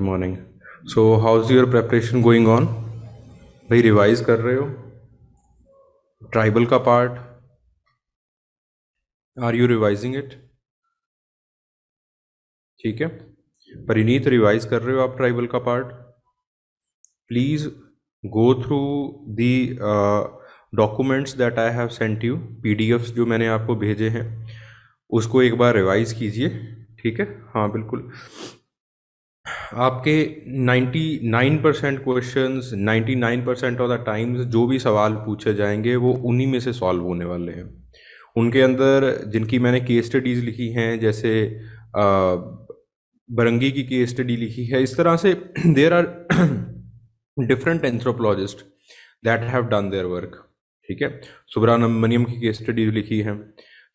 Morning. So how's your preparation going on? भाई revise कर रहे हो ट्राइबल का part? Are you revising it? ठीक है, परिनीत रिवाइज कर रहे हो आप ट्राइबल का part? Please go through the documents that I have sent you, PDFs जो मैंने आपको भेजे हैं उसको एक बार रिवाइज कीजिए। ठीक है, हाँ बिल्कुल। आपके 99% क्वेश्चंस 99% ऑफ द टाइम्स जो भी सवाल पूछे जाएंगे वो उन्हीं में से सॉल्व होने वाले हैं। उनके अंदर जिनकी मैंने केस स्टडीज़ लिखी हैं, जैसे बरंगी की केस स्टडी लिखी है, इस तरह से there are different anthropologist that have done their work. ठीक है, सुब्रमण्यम की केस स्टडी लिखी है।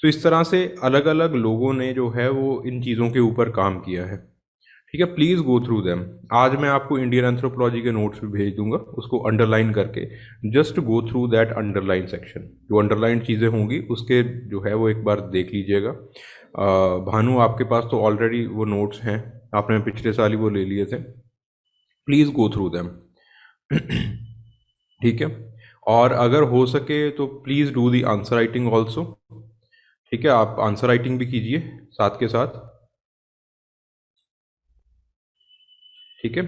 तो इस तरह से अलग अलग लोगों ने जो है वो इन चीज़ों के ऊपर काम किया है। ठीक है, प्लीज़ गो थ्रू देम। आज मैं आपको इंडियन एंथ्रोपोलॉजी के नोट्स भी भेज दूंगा, उसको अंडरलाइन करके just go through that underline section. जो अंडरलाइन चीज़ें होंगी उसके जो है वो एक बार देख लीजिएगा। भानु, आपके पास तो ऑलरेडी वो नोट्स हैं, आपने पिछले साल ही वो ले लिए थे। Please go through them. ठीक है, और अगर हो सके तो please do the answer writing also. ठीक है, आप आंसर राइटिंग भी कीजिए साथ के साथ। ठीक है,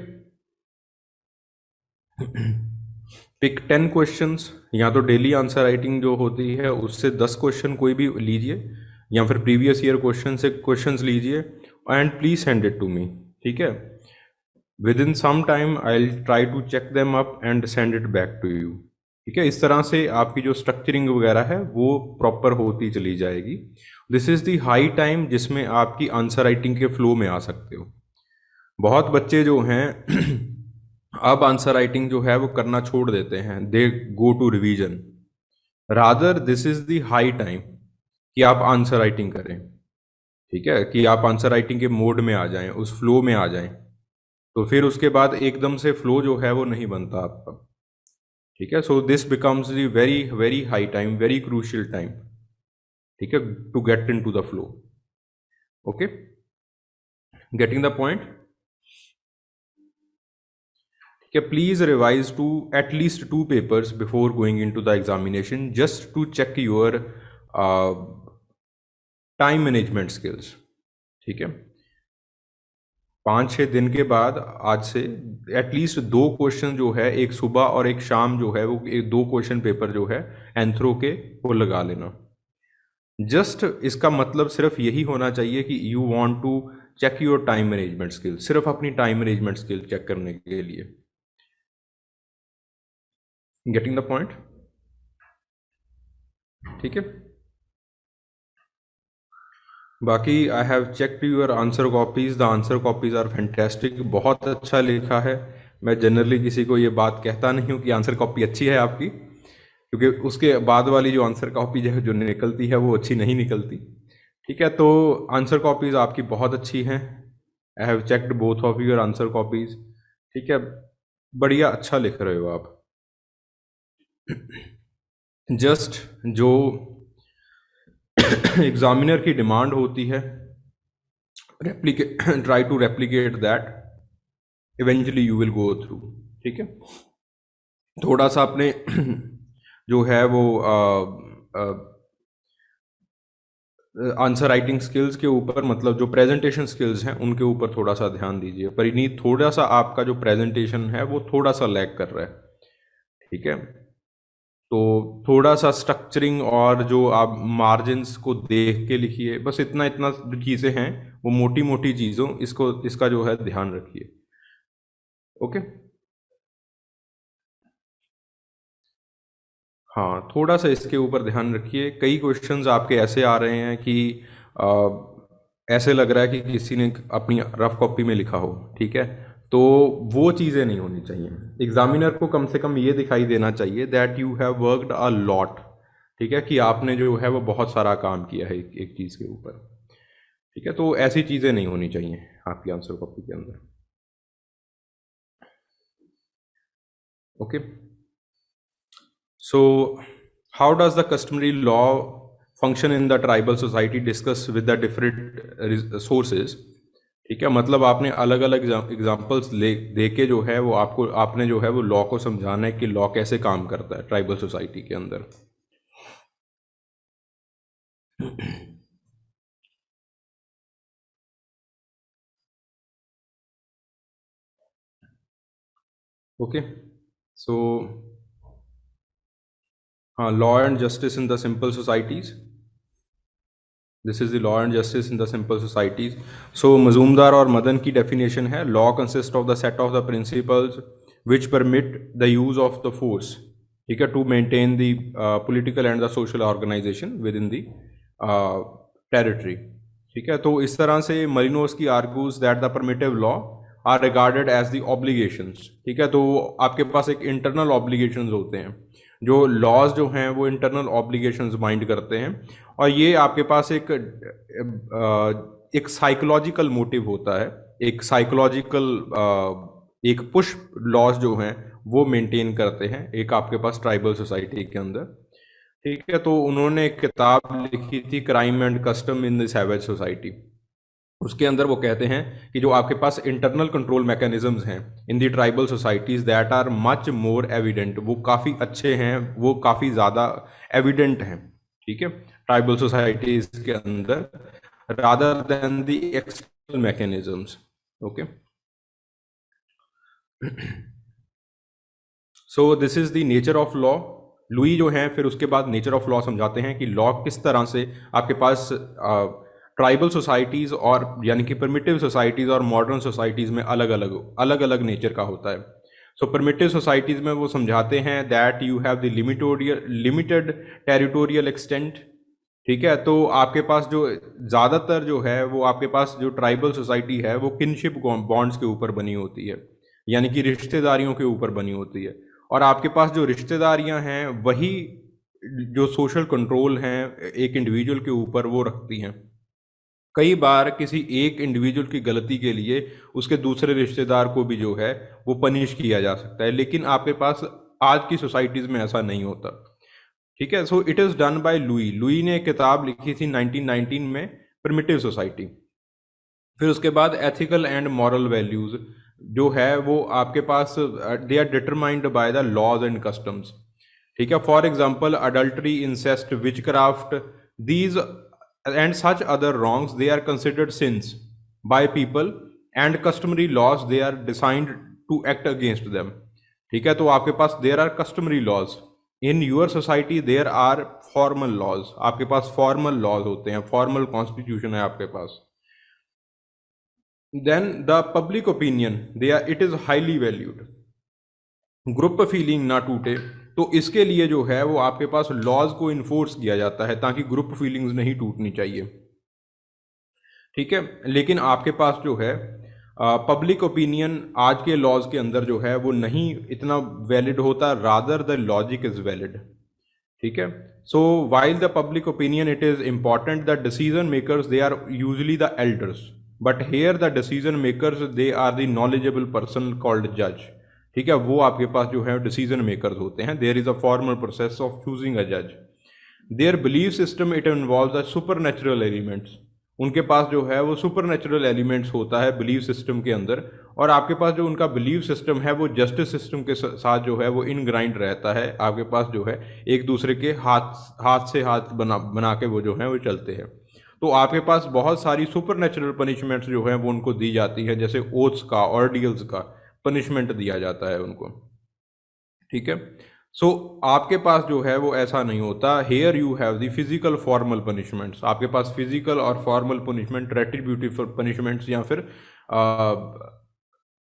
पिक 10 क्वेश्चंस, या तो डेली आंसर राइटिंग जो होती है उससे 10 क्वेश्चन कोई भी लीजिए, या फिर प्रीवियस ईयर क्वेश्चन से क्वेश्चंस लीजिए, and please send it to me. ठीक है, within some time I will try to check them up and send it back to you. ठीक है, इस तरह से आपकी जो स्ट्रक्चरिंग वगैरह है वो प्रॉपर होती चली जाएगी। This is the high time जिसमें आपकी आंसर राइटिंग के फ्लो में आ सकते हो। बहुत बच्चे जो हैं अब आंसर राइटिंग जो है वो करना छोड़ देते हैं, they go to revision. Rather this is the high time कि आप आंसर राइटिंग करें। ठीक है, कि आप आंसर राइटिंग के मोड में आ जाएं, उस फ्लो में आ जाएं, तो फिर उसके बाद एकदम से फ्लो जो है वो नहीं बनता आपका। ठीक है, so this becomes the very very high time, very crucial time. ठीक है, to get into the flow. Okay, getting the point? Please revise to at least 2 papers before going into the examination, just to check your time management skills. ठीक है, 5-6 दिन के बाद आज से at least 2 question जो है, एक सुबह और एक शाम जो है वो 2 क्वेश्चन पेपर जो है एंथ्रो के वो लगा लेना। जस्ट इसका मतलब सिर्फ यही होना चाहिए कि you want to check your time management skill, सिर्फ अपनी टाइम मैनेजमेंट स्किल चेक करने के लिए। Getting the point? ठीक है, बाकी I have checked your answer copies, the answer copies are fantastic. बहुत अच्छा लिखा है। मैं जनरली किसी को ये बात कहता नहीं हूँ कि आंसर कॉपी अच्छी है आपकी, क्योंकि उसके बाद वाली जो आंसर कॉपी जो निकलती है वो अच्छी नहीं निकलती। ठीक है, तो आंसर कॉपीज़ आपकी बहुत अच्छी हैं। आई have checked both of your answer copies. ठीक है, बढ़िया, अच्छा लिख रहे हो आप। जस्ट जो एग्जामिनर की डिमांड होती है, replicate, try to replicate that, eventually you will go through. ठीक है, थोड़ा सा अपने जो है वो आंसर राइटिंग स्किल्स के ऊपर, मतलब जो प्रेजेंटेशन स्किल्स हैं उनके ऊपर थोड़ा सा ध्यान दीजिए। परिनीत, थोड़ा सा आपका जो प्रेजेंटेशन है वो थोड़ा सा लैग कर रहा है। ठीक है, तो थोड़ा सा स्ट्रक्चरिंग और जो आप मार्जिन्स को देख के लिखिए, बस इतना इतना जो चीज़ें हैं वो मोटी मोटी चीज़ों इसका जो है ध्यान रखिए। ओके, हाँ थोड़ा सा इसके ऊपर ध्यान रखिए। कई क्वेश्चंस आपके ऐसे आ रहे हैं कि आ, ऐसे लग रहा है कि किसी ने अपनी रफ कॉपी में लिखा हो। ठीक है, तो वो चीज़ें नहीं होनी चाहिए। एग्जामिनर को कम से कम ये दिखाई देना चाहिए that you have worked a lot. ठीक है, कि आपने जो है वो बहुत सारा काम किया है एक चीज़ के ऊपर। ठीक है, तो ऐसी चीज़ें नहीं होनी चाहिए आपकी आंसर कॉपी के अंदर। Okay, so how does the customary law function in the tribal society? Discuss with the different sources. ठीक है, मतलब आपने अलग अलग एग्जाम्पल्स दे के जो है वो आपने जो है वो लॉ को समझाना है कि लॉ कैसे काम करता है ट्राइबल सोसाइटी के अंदर। ओके, सो हाँ, law and justice in the simple societies. This is the law and justice in the simple societies. So Majumdar और मदन की डेफिनेशन है, law consist of the set of the principles which permit the use of the force, ठीक है, to maintain the political and the social organisation within the territory. ठीक है, तो इस तरह से Malinowski argues that the primitive law are regarded as the obligations. ठीक है, तो आपके पास एक इंटरनल ऑब्लिगेशंस होते हैं, जो लॉज जो हैं वो इंटरनल ऑब्लिगेशंस बाइंड करते हैं, और ये आपके पास एक साइकोलॉजिकल मोटिव होता है, एक साइकोलॉजिकल एक पुश लॉज जो हैं वो मेंटेन करते हैं एक आपके पास ट्राइबल सोसाइटी के अंदर। ठीक है, तो उन्होंने एक किताब लिखी थी, crime and custom in the savage society. उसके अंदर वो कहते हैं कि जो आपके पास इंटरनल कंट्रोल मैकेनिज्म्स हैं in the tribal societies that are much more evident, वो काफ़ी अच्छे हैं, वो काफ़ी ज़्यादा एविडेंट हैं, ठीक है, ट्राइबल सोसाइटीज के अंदर, rather than the external mechanisms. Okay, so this is the nature of law. Louis जो है फिर उसके बाद नेचर ऑफ लॉ समझाते हैं कि लॉ किस तरह से आपके पास ट्राइबल सोसाइटीज़ और यानी कि परमिटिव सोसाइटीज़ और मॉडर्न सोसाइटीज़ में अलग अलग नेचर का होता है। सो परमिटिव सोसाइटीज़ में वो समझाते हैं that you have the limited territorial extent. ठीक है, तो आपके पास जो ज़्यादातर जो है वो आपके पास जो ट्राइबल सोसाइटी है वो किनशिप बॉन्ड्स के ऊपर बनी होती है, यानी कि रिश्तेदारियों के ऊपर बनी होती है, और आपके पास जो रिश्तेदारियां हैं वही जो सोशल कंट्रोल हैं एक इंडिविजुअल के ऊपर वो रखती हैं। कई बार किसी एक इंडिविजुअल की गलती के लिए उसके दूसरे रिश्तेदार को भी जो है वो पनिश किया जा सकता है, लेकिन आपके पास आज की सोसाइटीज़ में ऐसा नहीं होता। ठीक है, so it is done by Louis ने एक किताब लिखी थी 1919 में, प्रिमिटिव सोसाइटी। फिर उसके बाद एथिकल एंड मॉरल वैल्यूज जो है वो आपके पास they are determined by the laws and customs. ठीक है, for example adultery, incest, witchcraft, these and such other wrongs they are considered sins by people, and customary laws they are designed to act against them। ठीक है, तो आपके पास there are customary laws, in your society there are formal laws, आपके पास formal laws होते हैं, formal constitution है आपके पास। Then the public opinion they are it is highly valued, group feeling ना टूटे, तो इसके लिए जो है वो आपके पास लॉज को इन्फोर्स किया जाता है ताकि ग्रुप फीलिंग्स नहीं टूटनी चाहिए। ठीक है, लेकिन आपके पास जो है पब्लिक ओपिनियन आज के लॉज के अंदर जो है वो नहीं इतना वैलिड होता, rather the logic is valid. ठीक है, so while the public opinion it is important, the decision makers they are usually the elders, but here the decision makers they are the knowledgeable person called जज। ठीक है, वो आपके पास जो है डिसीजन मेकर्स होते हैं, there is a formal process of choosing a जज। Their belief system it involve the supernatural elements, उनके पास जो है वो सुपर नेचुरल एलिमेंट्स होता है बिलीव सिस्टम के अंदर, और आपके पास जो उनका बिलीव सिस्टम है वो जस्टिस सिस्टम के साथ जो है वो इनग्राइंड रहता है, आपके पास जो है एक दूसरे के हाथ से हाथ बना के वो जो है वो चलते हैं। तो आपके पास बहुत सारी सुपर नेचुरल पनिशमेंट्स जो है वो उनको दी जाती है, जैसे ओथ्स का, ऑर्डियल्स का पनिशमेंट दिया जाता है उनको। ठीक है, सो आपके पास जो है वो ऐसा नहीं होता, here you have the physical formal punishments, आपके पास फिजिकल और फॉर्मल पनिशमेंट, रेट्रिब्यूटिव पनिशमेंट्स या फिर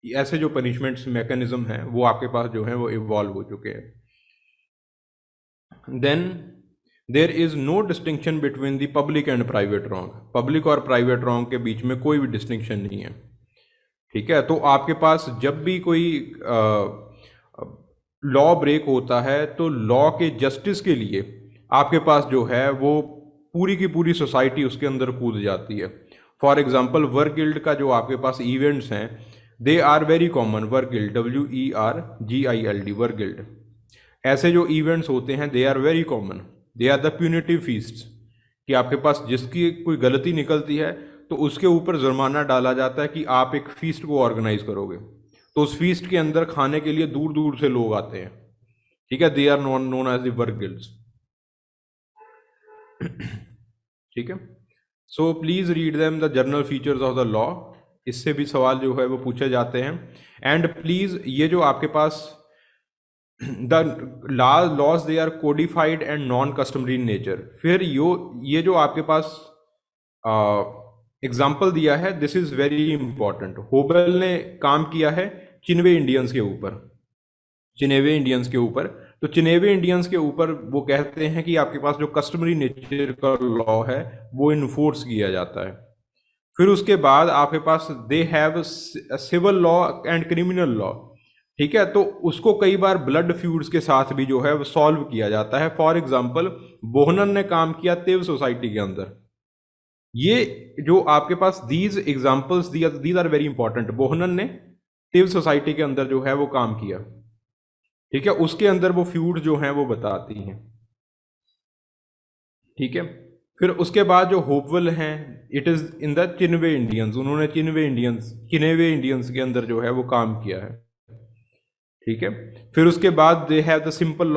ऐसे जो पनिशमेंट्स मैकेनिज्म हैं वो आपके पास जो है वो इवॉल्व हो चुके हैं। Then there is no distinction between the public and private wrong, public और प्राइवेट रॉन्ग के बीच में कोई भी डिस्टिंक्शन नहीं है। ठीक है, तो आपके पास जब भी कोई लॉ ब्रेक होता है तो लॉ के जस्टिस के लिए आपके पास जो है वो पूरी की पूरी सोसाइटी उसके अंदर कूद जाती है। फॉर एग्जांपल वर्क गिल्ड का जो आपके पास इवेंट्स हैं, they are very common, wergild, WERGILD, wergild, ऐसे जो इवेंट्स होते हैं they are very common, they are the punitive feast, कि आपके पास जिसकी कोई गलती निकलती है तो उसके ऊपर जुर्माना डाला जाता है कि आप एक फीस्ट को ऑर्गेनाइज करोगे, तो उस फीस्ट के अंदर खाने के लिए दूर दूर से लोग आते हैं, ठीक है, they are known as the wergilds, ठीक है। So please read them the general features of the law, इससे भी सवाल जो है वो पूछे जाते हैं। एंड प्लीज ये जो आपके पास the laws they are codified and non customary in nature, फिर ये जो आपके पास एग्जाम्पल दिया है, दिस इज वेरी इंपॉर्टेंट। होबल ने काम किया है चिनवे इंडियंस के ऊपर, चिनेवे इंडियंस के ऊपर, तो चिनेवे इंडियंस के ऊपर वो कहते हैं कि आपके पास जो कस्टमरी नेचर का लॉ है वो इन्फोर्स किया जाता है। फिर उसके बाद आपके पास they have civil law and criminal law, ठीक है, तो उसको कई बार ब्लड फ्यूड्स के साथ भी जो है वो सॉल्व किया जाता है। फॉर एग्जाम्पल बोहनन ने काम किया तिव सोसाइटी के अंदर, ये जो आपके पास these examples these are very important. Bohannan ने तिव सोसाइटी के अंदर जो है वो काम किया, ठीक है, उसके अंदर वो फ्यूड जो हैं वो बताती हैं, ठीक है। फिर उसके बाद जो होपवेल हैं, it is in the Cheyenne Indians, उन्होंने चिनेवे इंडियंस के अंदर जो है वो काम किया है, ठीक है। फिर उसके बाद they have the simple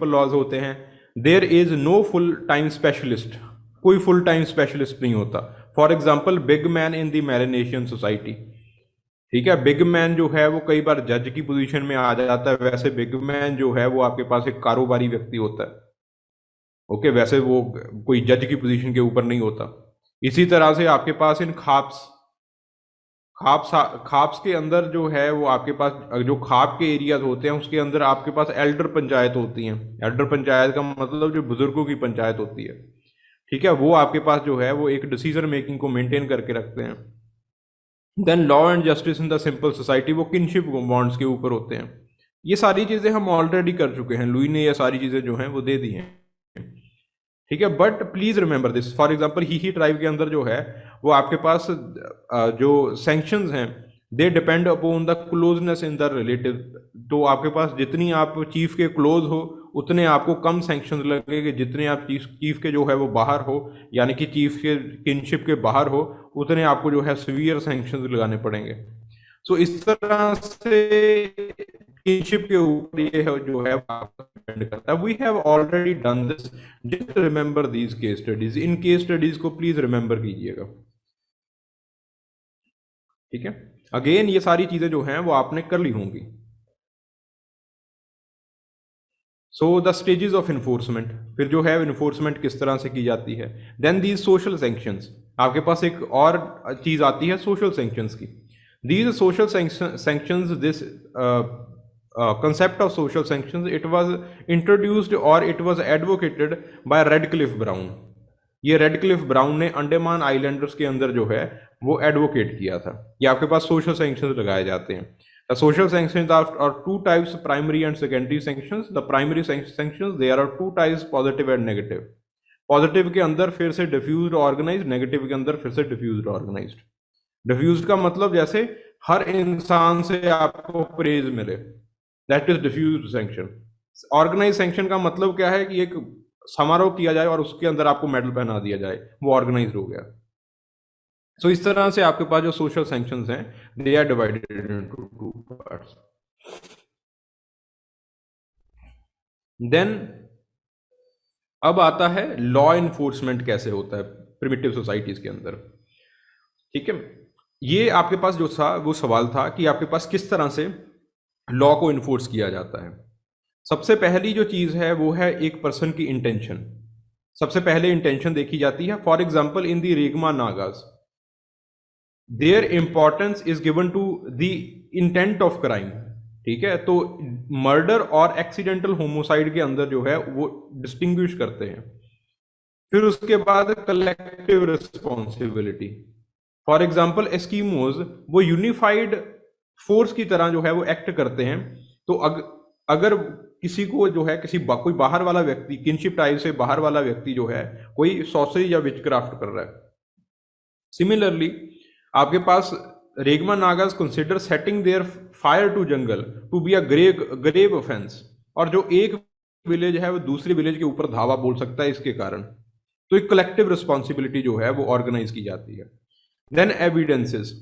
laws होते हैं। There is no full time specialist, कोई फुल टाइम स्पेशलिस्ट नहीं होता। For example big man in the Melanesian society, ठीक है, बिग मैन जो है वो कई बार जज की पोजीशन में आ जाता है, वैसे बिग मैन जो है वो आपके पास एक कारोबारी व्यक्ति होता है, ओके, वैसे वो कोई जज की पोजीशन के ऊपर नहीं होता। इसी तरह से आपके पास इन खाप्स के अंदर जो है वो आपके पास जो खाप के एरियाज होते हैं उसके अंदर आपके पास एल्डर पंचायत होती हैं। एल्डर पंचायत का मतलब जो बुजुर्गों की पंचायत होती है, ठीक है, वो आपके पास जो है वो एक डिसीजन मेकिंग को मेंटेन करके रखते हैं। Then law and justice in the simple society, वो किनशिप बॉन्ड्स के ऊपर होते हैं। ये सारी चीजें हम ऑलरेडी कर चुके हैं, लुई ने ये सारी चीजें जो हैं वो दे दी हैं, ठीक है। But please remember this, for example he tribe के अंदर जो है वो आपके पास जो सैंक्शंस हैं they depend upon the closeness in the relative, तो आपके पास जितनी आप चीफ के क्लोज हो उतने आपको कम सैंक्शन लगेंगे, जितने आप चीफ के जो है वो बाहर हो, यानी कि चीफ के किनशिप के बाहर हो, उतने आपको जो है सीवियर सैंक्शन लगाने पड़ेंगे। सो इस तरह से किनशिप के ऊपर ये है जो है डिपेंड करता है। We have already done this, just remember these case studies, इन केस स्टडीज को प्लीज रिमेंबर कीजिएगा, ठीक है। अगेन ये सारी चीजें जो हैं वो आपने कर ली होंगी। So the stages of enforcement, फिर जो है इन्फोर्समेंट किस तरह से की जाती है। देन दीज सोशल सैंक्शंस, आपके पास एक और चीज आती है सोशल सैंक्शंस की। These social sanctions, this concept of social sanctions, it was introduced or it was advocated by Radcliffe Brown। ये रेडक्लिफ ब्राउन ने अंडमान आइलैंडर्स के अंदर जो है वो एडवोकेट किया था। ये आपके पास सोशल सैंक्शंस लगाए जाते हैं। Social sanctions are two types, primary and secondary sanctions. The primary sanctions there are two types, positive and negative. Positive के अंदर फिर से डिफ्यूज्ड ऑर्गेनाइज्ड, नेगेटिव के अंदर फिर से डिफ्यूज्ड ऑर्गेनाइज्ड। डिफ्यूज्ड का मतलब जैसे हर इंसान से आपको प्रेज मिले, that is diffused sanction. Organize sanction का मतलब क्या है कि एक समारोह किया जाए और उसके अंदर आपको मेडल पहना दिया जाए, वो ऑर्गेनाइज हो गया। सो इस तरह से आपके पास जो सोशल सैंक्शंस हैं they are divided into two parts. Then अब आता है लॉ इन्फोर्समेंट कैसे होता है प्रिमिटिव सोसाइटीज के अंदर, ठीक है। ये आपके पास जो था वो सवाल था कि आपके पास किस तरह से लॉ को इन्फोर्स किया जाता है। सबसे पहली जो चीज है वो है एक पर्सन की इंटेंशन। सबसे पहले इंटेंशन देखी जाती है। For example in the Rengma Nagas there importance is given to the intent of crime, ठीक है। तो मर्डर और एक्सीडेंटल होमोसाइड के अंदर जो है वो डिस्टिंग्विश करते हैं। फिर उसके बाद collective responsibility. For example Eskimos वो यूनिफाइड फोर्स की तरह जो है वो एक्ट करते हैं। तो अगर किसी को जो है कोई बाहर वाला व्यक्ति, किनशिप टाइप से बाहर वाला व्यक्ति जो है कोई सॉसरी या विचक्राफ्ट कर रहा है, सिमिलरली आपके पास Rengma Nagas consider setting their fire to jungle to be a grave offence, और जो एक विलेज है वो दूसरी विलेज के ऊपर धावा बोल सकता है इसके कारण। तो एक कलेक्टिव रिस्पॉन्सिबिलिटी जो है वो ऑर्गेनाइज की जाती है। देन एविडेंसेस,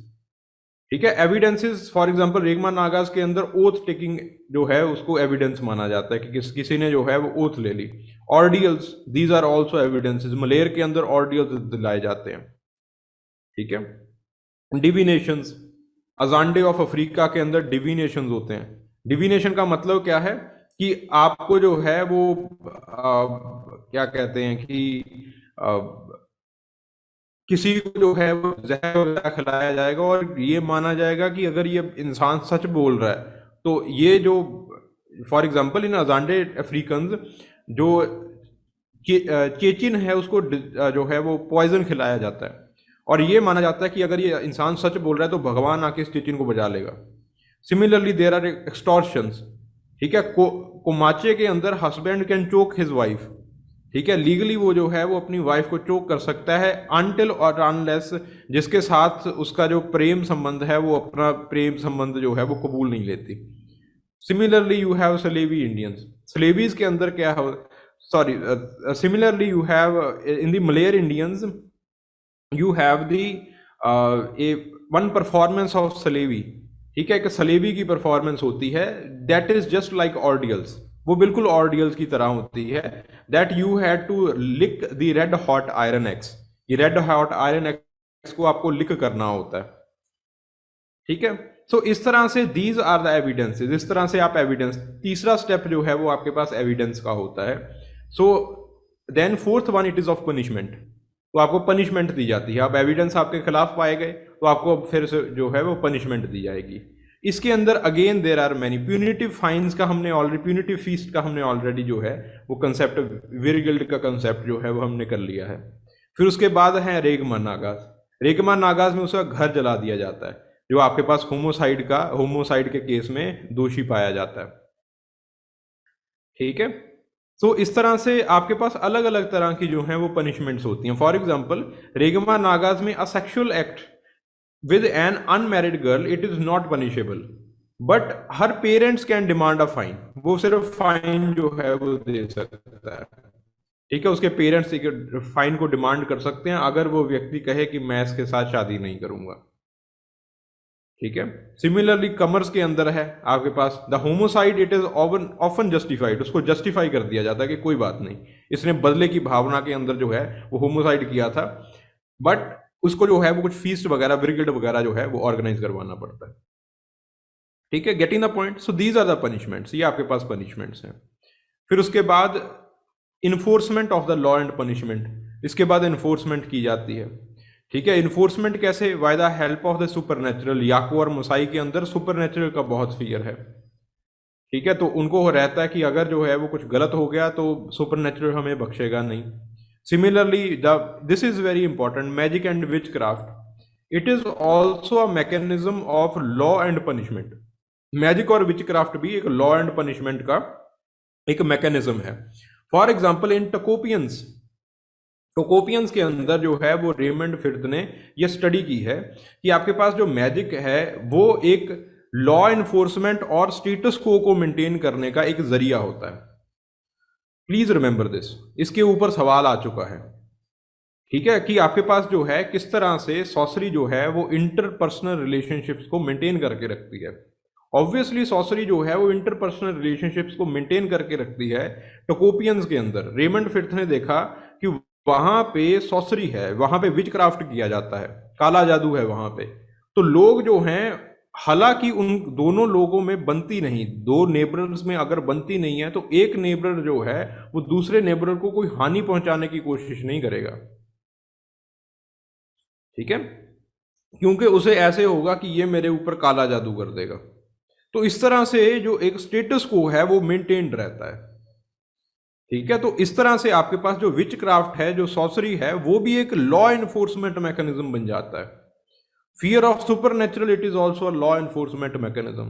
ठीक है। Evidences for example Rengma Nagas के अंदर ओथ टेकिंग जो है उसको एविडेंस माना जाता है कि किसी ने जो है वो ओथ ले ली। ऑर्डियल्स, दीज आर ऑल्सो एविडेंसेस, मलेर के अंदर ऑर्डियल्स दिलाए जाते हैं, ठीक है। डिविनेशंस, अजांडे ऑफ अफ्रीका के अंदर डिविनेशंस होते हैं। डिविनेशन का मतलब क्या है कि आपको जो है वो क्या कहते हैं कि आ, किसी को जो है वो जहर वगैरह खिलाया जाएगा और ये माना जाएगा कि अगर ये इंसान सच बोल रहा है तो ये जो फॉर एग्जांपल इन अजांडे अफ्रीकन जो चेचिन है उसको जो है वो पॉइजन खिलाया जाता है और ये माना जाता है कि अगर ये इंसान सच बोल रहा है तो भगवान आके इस चेचिन को बचा लेगा। सिमिलरली देयर आर एक्सटॉर्शंस, ठीक है। कोमाचे के अंदर husband can choke his wife, ठीक है। लीगली वो जो है वो अपनी वाइफ को चोक कर सकता है अनटिल और अनलेस जिसके साथ उसका जो प्रेम संबंध है वो अपना प्रेम संबंध जो है वो कबूल नहीं लेती। Similarly you have Slavey Indians, Slaveys के अंदर क्या है, sorry, similarly you have in the Malayer Indians you have the a one performance of Slavey, ठीक है। कि स्लेवी की परफॉर्मेंस होती है that is just like ordeals, वो बिल्कुल ऑर्डियल्स की तरह होती है। That you had to lick the red hot iron axe, ये रेड हॉट आयरन एक्स को आपको लिक करना होता है, ठीक है। सो इस तरह से दीज आर द एविडेंसेस, इस तरह से आप एविडेंस, तीसरा स्टेप जो है वो आपके पास एविडेंस का होता है। So then fourth one it is of punishment, तो आपको पनिशमेंट दी जाती है। अब एविडेंस आपके खिलाफ पाए गए तो आपको फिर से जो है वो पनिशमेंट दी जाएगी। इसके अंदर again there are many punitive fines का हमने ऑलरेडी, प्यूनिटिव फीस्ट का हमने ऑलरेडी जो है वो कंसेप्ट, वीरगिल्ड का कंसेप्ट जो है वो हमने कर लिया है। फिर उसके बाद है रेगमा नागास। रेगमा नागास में उसका घर जला दिया जाता है जो आपके पास होमोसाइड के केस में दोषी पाया जाता है, ठीक है। तो इस तरह से आपके पास अलग अलग तरह की जो है वो पनिशमेंट्स होती हैं। फॉर एग्जांपल रेगमा नागास में a sexual act with an unmarried girl it is not punishable but her parents can demand a fine, वो सिर्फ फाइन जो है वो दे सकता है, ठीक है। उसके पेरेंट्स फाइन को डिमांड कर सकते हैं अगर वो व्यक्ति कहे कि मैं इसके साथ शादी नहीं करूंगा, ठीक है। सिमिलरली कमर्स के अंदर है आपके पास the homicide it is often justified, उसको जस्टिफाई कर दिया जाता है कि कोई बात नहीं, इसने बदले की भावना के अंदर जो है वो होमोसाइड किया था, बट उसको जो है वो कुछ फीस्ट वगैरह ब्रिगेड वगैरह जो है वो ऑर्गेनाइज करवाना पड़ता है, ठीक है। Getting the point. So these are the punishments, ये आपके पास पनिशमेंट्स हैं। फिर उसके बाद enforcement of the law and punishment, इसके बाद इन्फोर्समेंट की जाती है, ठीक है। इन्फोर्समेंट कैसे, by the help of the supernatural. Yako और मुसाई के अंदर सुपरनेचुरल का बहुत फियर है, ठीक है। तो उनको रहता है कि अगर जो है वो कुछ गलत हो गया तो सुपरनेचुरल हमें बख्शेगा नहीं। Similarly this is very important, magic and which craft it is also a mechanism of law and punishment. Magic और विच क्राफ्ट भी एक लॉ एंड पनिशमेंट का एक मैकेनिज्म है। फॉर एग्जाम्पल इन टोकोपियंस के अंदर जो है वो रेमंड फिर्थ ने ये स्टडी की है कि आपके पास जो मैजिक है वो एक लॉ एनफोर्समेंट और स्टेटस को मेंटेन करने का एक जरिया होता है। प्लीज रिमेंबर दिस, इसके ऊपर सवाल आ चुका है, ठीक है, कि आपके पास जो है किस तरह से सॉसरी जो है वो इंटरपर्सनल रिलेशनशिप्स को मेंटेन करके रखती है। ऑब्वियसली सॉसरी जो है वो इंटरपर्सनल रिलेशनशिप्स को मेंटेन करके रखती है। टोकोपियंस के अंदर रेमंड फिर्थ ने देखा कि वहां पे सॉसरी है, वहां पे विच क्राफ्ट किया जाता है, काला जादू है वहां पे। तो लोग जो हैं, हालांकि उन दोनों लोगों में बनती नहीं, दो नेबरर्स में अगर बनती नहीं है तो एक नेबरर जो है वो दूसरे नेबरर को कोई हानि पहुंचाने की कोशिश नहीं करेगा, ठीक है, क्योंकि उसे ऐसे होगा कि ये मेरे ऊपर काला जादू कर देगा। तो इस तरह से जो एक स्टेटस को है वो मेंटेन्ड रहता है, ठीक है। तो इस तरह से आपके पास जो विच क्राफ्ट है, जो सॉसरी है, वो भी एक लॉ एनफोर्समेंट मैकेनिज्म बन जाता है। Fear of supernatural it is also a law enforcement mechanism.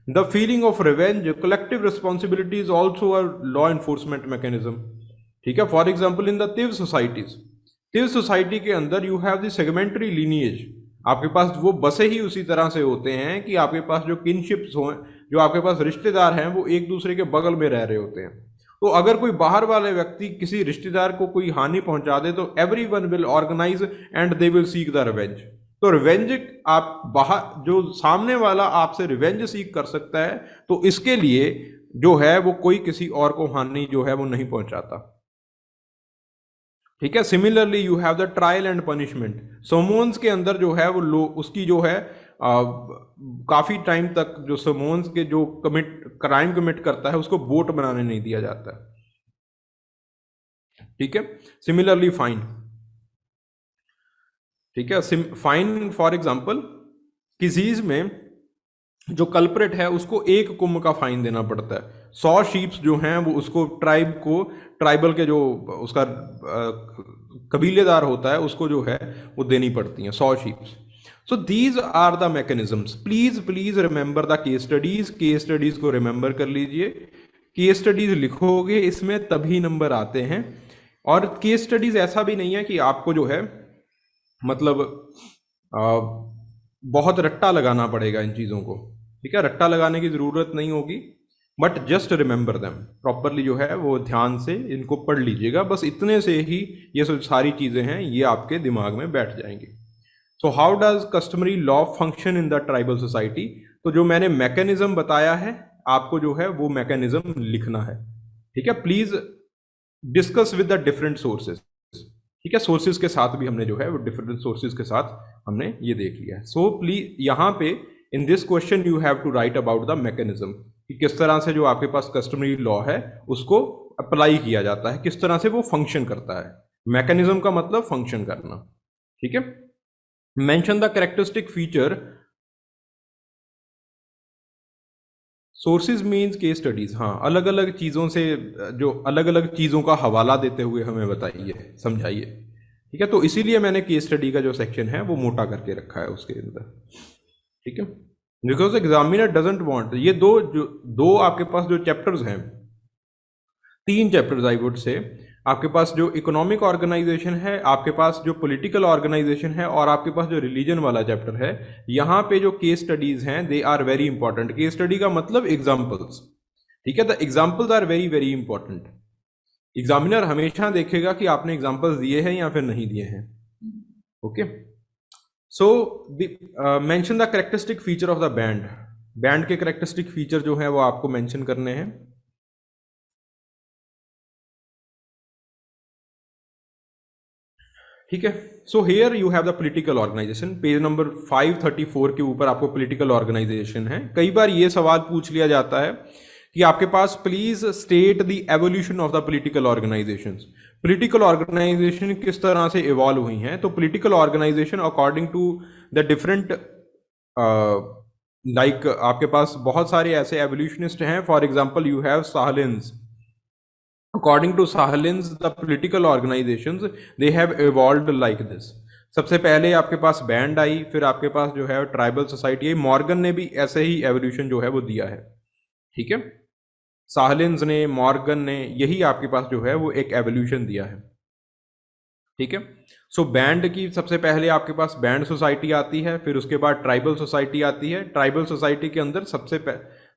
The feeling of revenge, collective responsibility is also a law enforcement mechanism, ठीक है। For example in the Tiv societies, Tiv society के अंदर you have the segmentary lineage, आपके पास वो बसे ही उसी तरह से होते हैं कि आपके पास जो किनशिप्स हो, जो आपके पास रिश्तेदार हैं वो एक दूसरे के बगल में रह रहे होते हैं। तो अगर कोई बाहर वाले व्यक्ति किसी रिश्तेदार को कोई हानि पहुंचा दे तो everyone will organize and they will seek the revenge, तो रिवेंज आप बाहर जो सामने वाला आपसे रिवेंज सीख कर सकता है, तो इसके लिए जो है वो कोई किसी और को हानि जो है वो नहीं पहुंचाता। ठीक है। Similarly you have the trial and punishment. Samoans के अंदर जो है वो लो उसकी जो है काफी टाइम तक जो समोन्स के जो क्राइम कमिट करता है उसको वोट बनाने नहीं दिया जाता है। ठीक है। Similarly fine. ठीक है। फाइन फॉर एग्जांपल किसी में जो कल्प्रेट है उसको 1 कुंभ का फाइन देना पड़ता है। 100 शीप्स जो हैं वो उसको ट्राइबल के जो उसका कबीलेदार होता है उसको जो है वो देनी पड़ती हैं 100 sheeps. So these are the mechanisms. Please remember the case studies. Case studies को रिमेंबर कर लीजिए। केस स्टडीज लिखोगे इसमें तभी नंबर आते हैं। और केस स्टडीज ऐसा भी नहीं है कि आपको जो है मतलब बहुत रट्टा लगाना पड़ेगा इन चीज़ों को। ठीक है। रट्टा लगाने की ज़रूरत नहीं होगी, but just remember them properly जो है वो ध्यान से इनको पढ़ लीजिएगा। बस इतने से ही ये सारी चीज़ें हैं ये आपके दिमाग में बैठ जाएंगी। So how does customary law function in the tribal society. तो जो मैंने मैकेनिज्म बताया है आपको जो है वो मैकेनिज्म लिखना है। ठीक है। Please discuss with the different sources. ठीक है। सोर्सेज के साथ भी हमने जो है वो डिफरेंट सोर्सेज के साथ हमने ये देख लिया है। सो प्लीज यहाँ पे in this question you have to write about the mechanism कि किस तरह से जो आपके पास कस्टमरी लॉ है उसको अप्लाई किया जाता है, किस तरह से वो फंक्शन करता है। मैकेनिज्म का मतलब फंक्शन करना। ठीक है। Mention the characteristic feature. Sources means case studies. हाँ, अलग अलग चीज़ों से जो अलग अलग चीज़ों का हवाला देते हुए हमें बताइए, समझाइए। ठीक है। तो इसीलिए मैंने केस स्टडी का जो सेक्शन है वो मोटा करके रखा है उसके अंदर। ठीक है। बिकॉज एग्जामिनर डजेंट वांट ये दो आपके पास जो चैप्टर्स हैं, 3 चैप्टर्स आई वुड से, आपके पास जो इकोनॉमिक ऑर्गेनाइजेशन है, आपके पास जो पॉलिटिकल ऑर्गेनाइजेशन है और आपके पास जो रिलीजन वाला चैप्टर है, यहाँ पे जो केस स्टडीज हैं they are very important. Case study का मतलब एग्जाम्पल्स। ठीक है। The examples are very very important. Examiner हमेशा देखेगा कि आपने एग्जाम्पल्स दिए हैं या फिर नहीं दिए हैं। Okay. So mention the characteristic feature of the band. Band के कैरेक्टरिस्टिक फीचर जो है वो आपको मेंशन करने हैं। ठीक है। So here you have the political organization. Page number 534 के ऊपर आपको पॉलिटिकल ऑर्गेनाइजेशन है। कई बार ये सवाल पूछ लिया जाता है कि आपके पास please state the evolution of the political organization. Political organization किस तरह से इवॉल्व हुई हैं। तो political organization according to the different like आपके पास बहुत सारे ऐसे एवोल्यूशनिस्ट हैं। For example you have Sahlins. According to Sahlins, the political organizations they have evolved like this. सबसे पहले आपके पास बैंड आई, फिर आपके पास जो है ट्राइबल सोसाइटी आई। मॉर्गन ने भी ऐसे ही एवोल्यूशन जो है वो दिया है। ठीक है। साहलिन्स ने, मॉर्गन ने, यही आपके पास जो है वो एक एवोल्यूशन दिया है। ठीक है। सो बैंड की सबसे पहले आपके पास बैंड सोसाइटी आती है, फिर उसके बाद ट्राइबल सोसाइटी आती है। ट्राइबल सोसाइटी के अंदर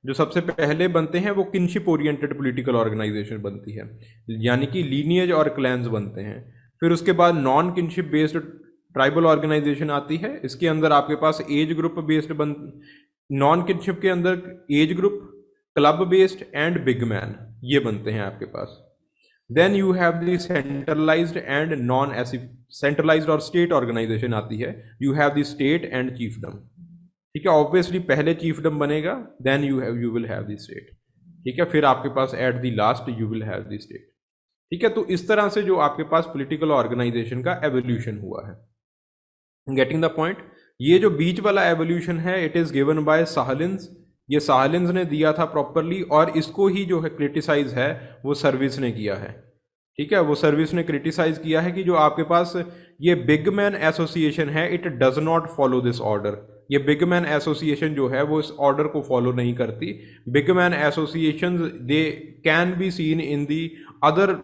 जो सबसे पहले बनते हैं वो किनशिप ओरिएंटेड पॉलिटिकल ऑर्गेनाइजेशन बनती है, यानी कि लीनियज और क्लैंस बनते हैं। फिर उसके बाद non kinship based tribal organization आती है। इसके अंदर आपके पास age group based non kinship के अंदर age group, club based and big man ये बनते हैं आपके पास। Then you have the centralized and non centralized और स्टेट ऑर्गेनाइजेशन आती है। You have the state and chiefdom. ठीक है। ऑब्वियसली पहले चीफडम बनेगा, then you will have the state. ठीक है। फिर आपके पास at the last you will have the state. ठीक है। तो इस तरह से जो आपके पास पॉलिटिकल ऑर्गेनाइजेशन का एवोल्यूशन हुआ है। Getting the point. ये जो बीच वाला एवोल्यूशन है इट इज गिवन बाय साहलिन्स। ये साहलिन्स ने दिया था प्रॉपरली, और इसको ही जो है क्रिटिसाइज है वो सर्विस ने किया है। ठीक है। वो सर्विस ने क्रिटिसाइज किया है कि जो आपके पास ये बिग मैन एसोसिएशन है it does not follow this order. ये बिग मैन एसोसिएशन जो है वो इस ऑर्डर को फॉलो नहीं करती। Big man association they can be seen in the other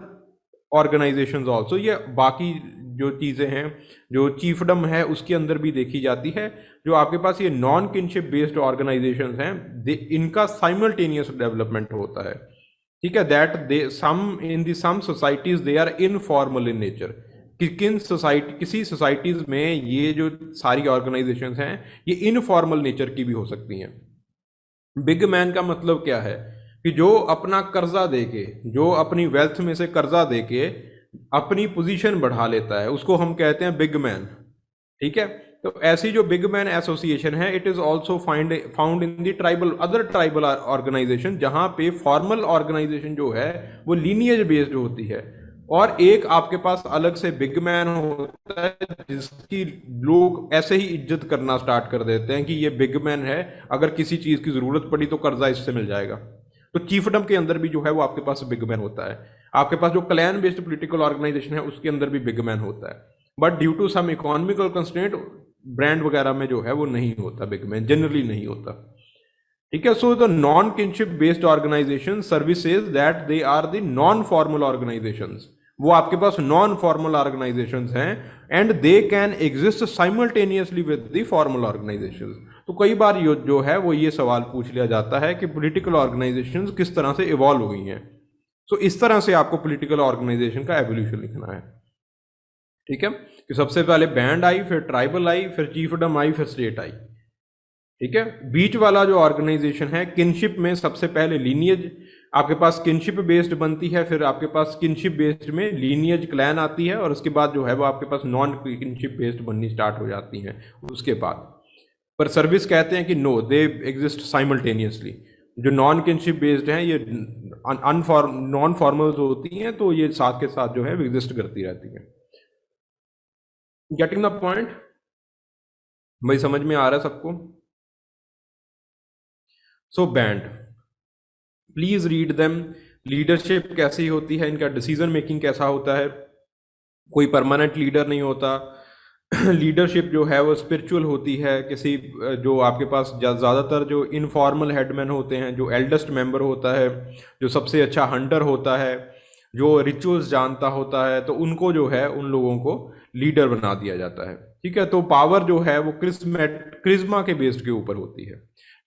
organisations also. ये बाकी जो चीज़ें हैं जो चीफडम है उसके अंदर भी देखी जाती है। जो आपके पास ये नॉन किनशिप बेस्ड ऑर्गेनाइजेशंस हैं इनका साइमल्टेनियस डेवलपमेंट होता है। ठीक है। That they some in the some societies they are informal in nature. कि किसी सोसाइटीज में ये जो सारी ऑर्गेनाइजेशंस हैं ये इनफॉर्मल नेचर की भी हो सकती हैं। बिग मैन का मतलब क्या है कि जो अपना कर्जा देके, जो अपनी वेल्थ में से कर्जा देके अपनी पोजीशन बढ़ा लेता है, उसको हम कहते हैं बिग मैन। ठीक है, तो ऐसी जो बिग मैन एसोसिएशन है, it is also found in the tribal, other tribal organization, जहां पे फॉर्मल ऑर्गेनाइजेशन जो है वो लीनियज बेस्ड होती है, और एक आपके पास अलग से बिग मैन होता है जिसकी लोग ऐसे ही इज्जत करना स्टार्ट कर देते हैं कि ये बिग मैन है, अगर किसी चीज की जरूरत पड़ी तो कर्जा इससे मिल जाएगा। तो चीफडम के अंदर भी जो है वो आपके पास बिग मैन होता है। आपके पास जो क्लैन बेस्ड पॉलिटिकल ऑर्गेनाइजेशन है उसके अंदर भी बिग मैन होता है, but due to some economical constraint band वगैरह में जो है वो नहीं होता बिग मैन, जनरली नहीं होता। ठीक है, so the non kinship based organization services that they are the non formal organizations, वो आपके पास नॉन फॉर्मल ऑर्गेनाइजेशंस हैं, and they can exist simultaneously with the formal organizations. तो कई बार जो है वो ये सवाल पूछ लिया जाता है कि पॉलिटिकल ऑर्गेनाइजेशंस किस तरह से इवॉल्व हुई हैं। तो इस तरह से आपको पॉलिटिकल ऑर्गेनाइजेशन का एवोल्यूशन लिखना है। ठीक है, कि सबसे पहले बैंड आई, फिर ट्राइबल आई, फिर चीफडम आई, फिर स्टेट आई। ठीक है, बीच वाला जो ऑर्गेनाइजेशन है किनशिप में, सबसे पहले लीनियज आपके पास किनशिप बेस्ड बनती है, फिर आपके पास किनशिप बेस्ड में लीनियज क्लैन आती है, और उसके बाद जो है वो आपके पास नॉन किनशिप बेस्ड बननी स्टार्ट हो जाती हैं उसके बाद। पर सर्विस कहते हैं कि नो, दे एग्जिस्ट साइमल्टेनियसली। जो नॉन किनशिप बेस्ड हैं ये नॉन फॉर्मल होती हैं, तो ये साथ के साथ जो है एग्जिस्ट करती रहती हैं। Getting the point? भाई समझ में आ रहा है सबको? So band, please read them. Leadership कैसी होती है, इनका डिसीजन मेकिंग कैसा होता है, कोई परमानेंट लीडर नहीं होता। लीडरशिप जो है वो स्पिरिचुअल होती है, किसी जो आपके पास ज़्यादातर जो इनफॉर्मल हेडमैन होते हैं, जो एल्डेस्ट मेंबर होता है, जो सबसे अच्छा हंटर होता है, जो रिचुअल्स जानता होता है, तो उनको जो है उन लोगों को लीडर बना दिया जाता है। ठीक है, तो पावर जो है वो क्रिज्मा के बेस्ड के ऊपर होती है।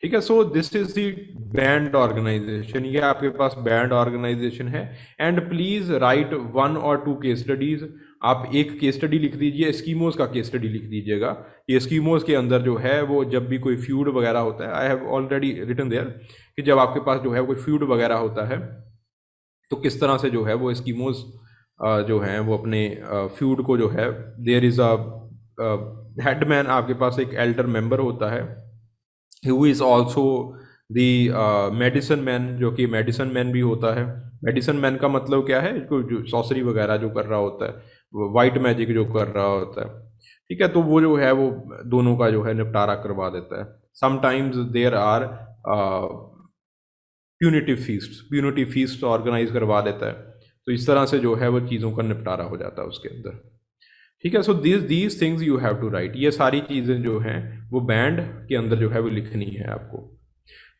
ठीक है, so this is the band organization, ये आपके पास बैंड ऑर्गेनाइजेशन है। एंड प्लीज राइट 1 और 2 केस स्टडीज। आप एक केस स्टडी लिख दीजिए, एस्कीमोज का केस स्टडी लिख दीजिएगा। ये एस्कीमोज के अंदर जो है वो जब भी कोई फ्यूड वगैरह होता है, I have already written there, कि जब आपके पास जो है कोई फ्यूड वगैरह होता है तो किस तरह से जो है वो एस्कीमोज जो हैं वो अपने फ्यूड को जो है, देयर इज अ हेडमैन, आपके पास एक एल्डर मेंबर होता है, who is also the medicine man, जो कि मेडिसन मैन भी होता है। मेडिसन मैन का मतलब क्या है, जो सॉसरी वगैरह जो कर रहा होता है, वाइट मैजिक जो कर रहा होता है। ठीक है, तो वो जो है वो दोनों का जो है निपटारा करवा देता है। Sometimes there are punitive feast organize करवा देता है। तो इस तरह से जो है वो चीज़ों का निपटारा हो जाता है उसके अंदर। ठीक है, so these things you have to write, ये सारी चीज़ें जो हैं वो बैंड के अंदर जो है वो लिखनी है आपको।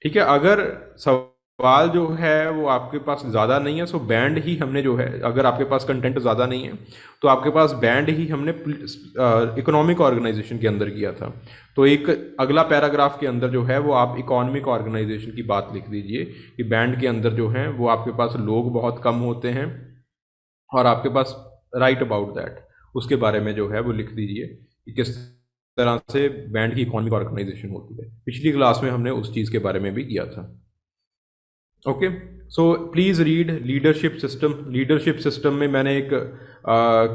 ठीक है, अगर सवाल जो है वो आपके पास ज़्यादा नहीं है, सो बैंड ही हमने जो है, अगर आपके पास कंटेंट ज़्यादा नहीं है तो आपके पास बैंड ही हमने इकोनॉमिक ऑर्गेनाइजेशन के अंदर किया था। तो एक अगला पैराग्राफ के अंदर जो है वो आप इकोनॉमिक ऑर्गेनाइजेशन की बात लिख दीजिए कि बैंड के अंदर जो है वो आपके पास लोग बहुत कम होते हैं, और आपके पास राइट अबाउट दैट, उसके बारे में जो है वो लिख दीजिए कि किस तरह से बैंड की इकोनॉमिक ऑर्गेनाइजेशन होती है। पिछली क्लास में हमने उस चीज़ के बारे में भी किया था। Okay, so please read leadership system. Leadership system में मैंने एक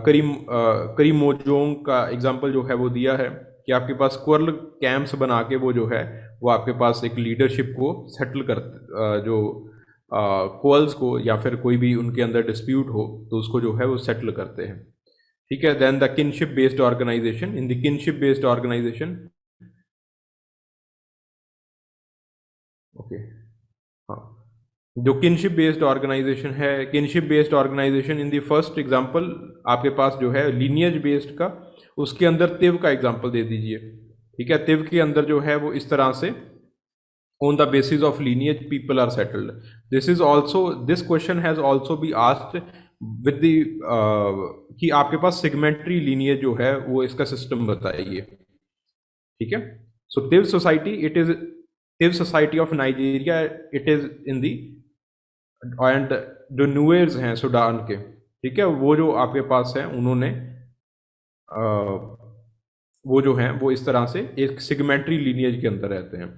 करीम मोजोंग का एग्जांपल जो है वो दिया है कि आपके पास क्वर्ल कैंप्स बना के वो जो है वो आपके पास एक लीडरशिप को सेटल कर, जो क्वर्ल्स को या फिर कोई भी उनके अंदर डिस्प्यूट हो तो उसको जो है वो सेटल करते हैं। ठीक है, then the kinship based organization, in the kinship based organization, okay, हाँ, जो किनशिप बेस्ड ऑर्गेनाइजेशन है, kinship based organization in the first example आपके पास जो है लीनियज बेस्ड का, उसके अंदर तिव का एग्जांपल दे दीजिए। ठीक है, तिव के अंदर जो है वो इस तरह से on the basis of lineage people are settled. This question has also be asked with the कि आपके पास सेगमेंटरी लीनिएज जो है वो इसका सिस्टम बताइए। ठीक है, so Tiv society, it is Tiv society of Nigeria, it is in the, and जो नुएर्स हैं सूडान के, ठीक है, वो जो आपके पास है उन्होंने वो जो हैं वो इस तरह से एक सेगमेंट्री लीनिएज के अंदर रहते हैं।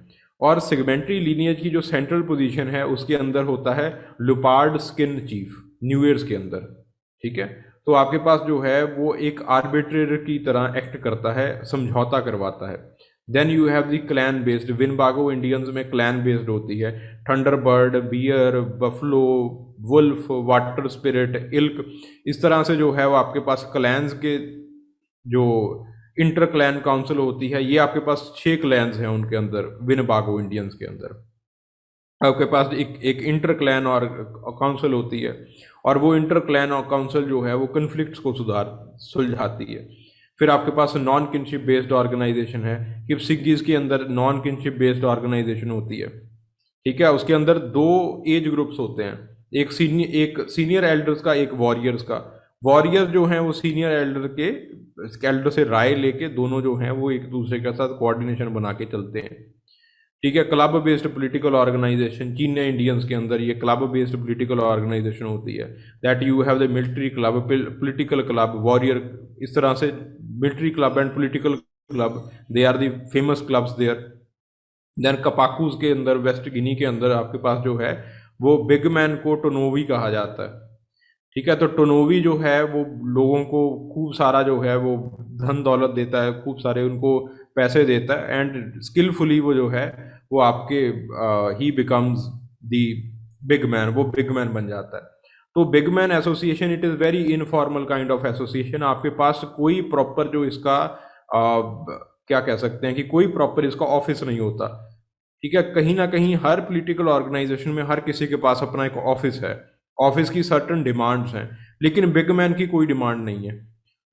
और सेगमेंट्री लीनिएज की जो सेंट्रल पोजीशन है उसके अंदर होता है लुपार्ड स्किन चीफ न्यूएर्स के अंदर। ठीक है, तो आपके पास जो है वो एक आर्बिट्रेटर की तरह एक्ट करता है, समझौता करवाता है। Then you have the clan based, Winnebago Indians में क्लैन बेस्ड होती है, thunderbird, bear, buffalo, wolf, water spirit, elk, इस तरह से जो है वो आपके पास क्लैंस के जो इंटर क्लैन काउंसिल होती है, ये आपके पास 6 क्लैंस हैं उनके अंदर, विनबागो इंडियंस के अंदर। आपके पास एक इंटर क्लैन और काउंसिल होती है, और वो इंटर क्लैन और काउंसिल जो है वो कन्फ्लिक्ट्स को सुलझाती है। फिर आपके पास नॉन किनशिप बेस्ड ऑर्गेनाइजेशन है, कि सिग्गीज के अंदर नॉन किनशिप बेस्ड ऑर्गेनाइजेशन होती है। ठीक है, उसके अंदर 2 एज ग्रुप्स होते हैं, एक सीनियर एल्डर्स का, एक वॉरियर्स का। वॉरियर जो हैं वो सीनियर एल्डर से राय लेके दोनों जो हैं वो एक दूसरे के साथ कोऑर्डिनेशन बना के चलते हैं। ठीक है, club based political organization, Cheyenne Indians के अंदर ये क्लब बेस्ड पॉलिटिकल ऑर्गेनाइजेशन होती है, that you have the military club, political club, warrior, इस तरह से military club and political club, they are the famous clubs there. Then Kapauku के अंदर, वेस्ट गिनी के अंदर आपके पास जो है वो बिग मैन को टोनोवी कहा जाता है। ठीक है, तो टोनोवी जो है वो लोगों को खूब सारा जो है वो धन दौलत देता है, खूब सारे उनको पैसे देता है, एंड स्किलफुली वो जो है वो आपके ही बिकम्स दी बिग मैन, वो बिग मैन बन जाता है। तो big man association, it is very informal kind of association. आपके पास कोई प्रॉपर जो इसका क्या कह सकते हैं कि कोई प्रॉपर इसका ऑफिस नहीं होता। ठीक है, कहीं ना कहीं हर पॉलिटिकल ऑर्गेनाइजेशन में हर किसी के पास अपना एक ऑफिस है, ऑफिस की सर्टन डिमांड्स हैं, लेकिन बिग मैन की कोई डिमांड नहीं है।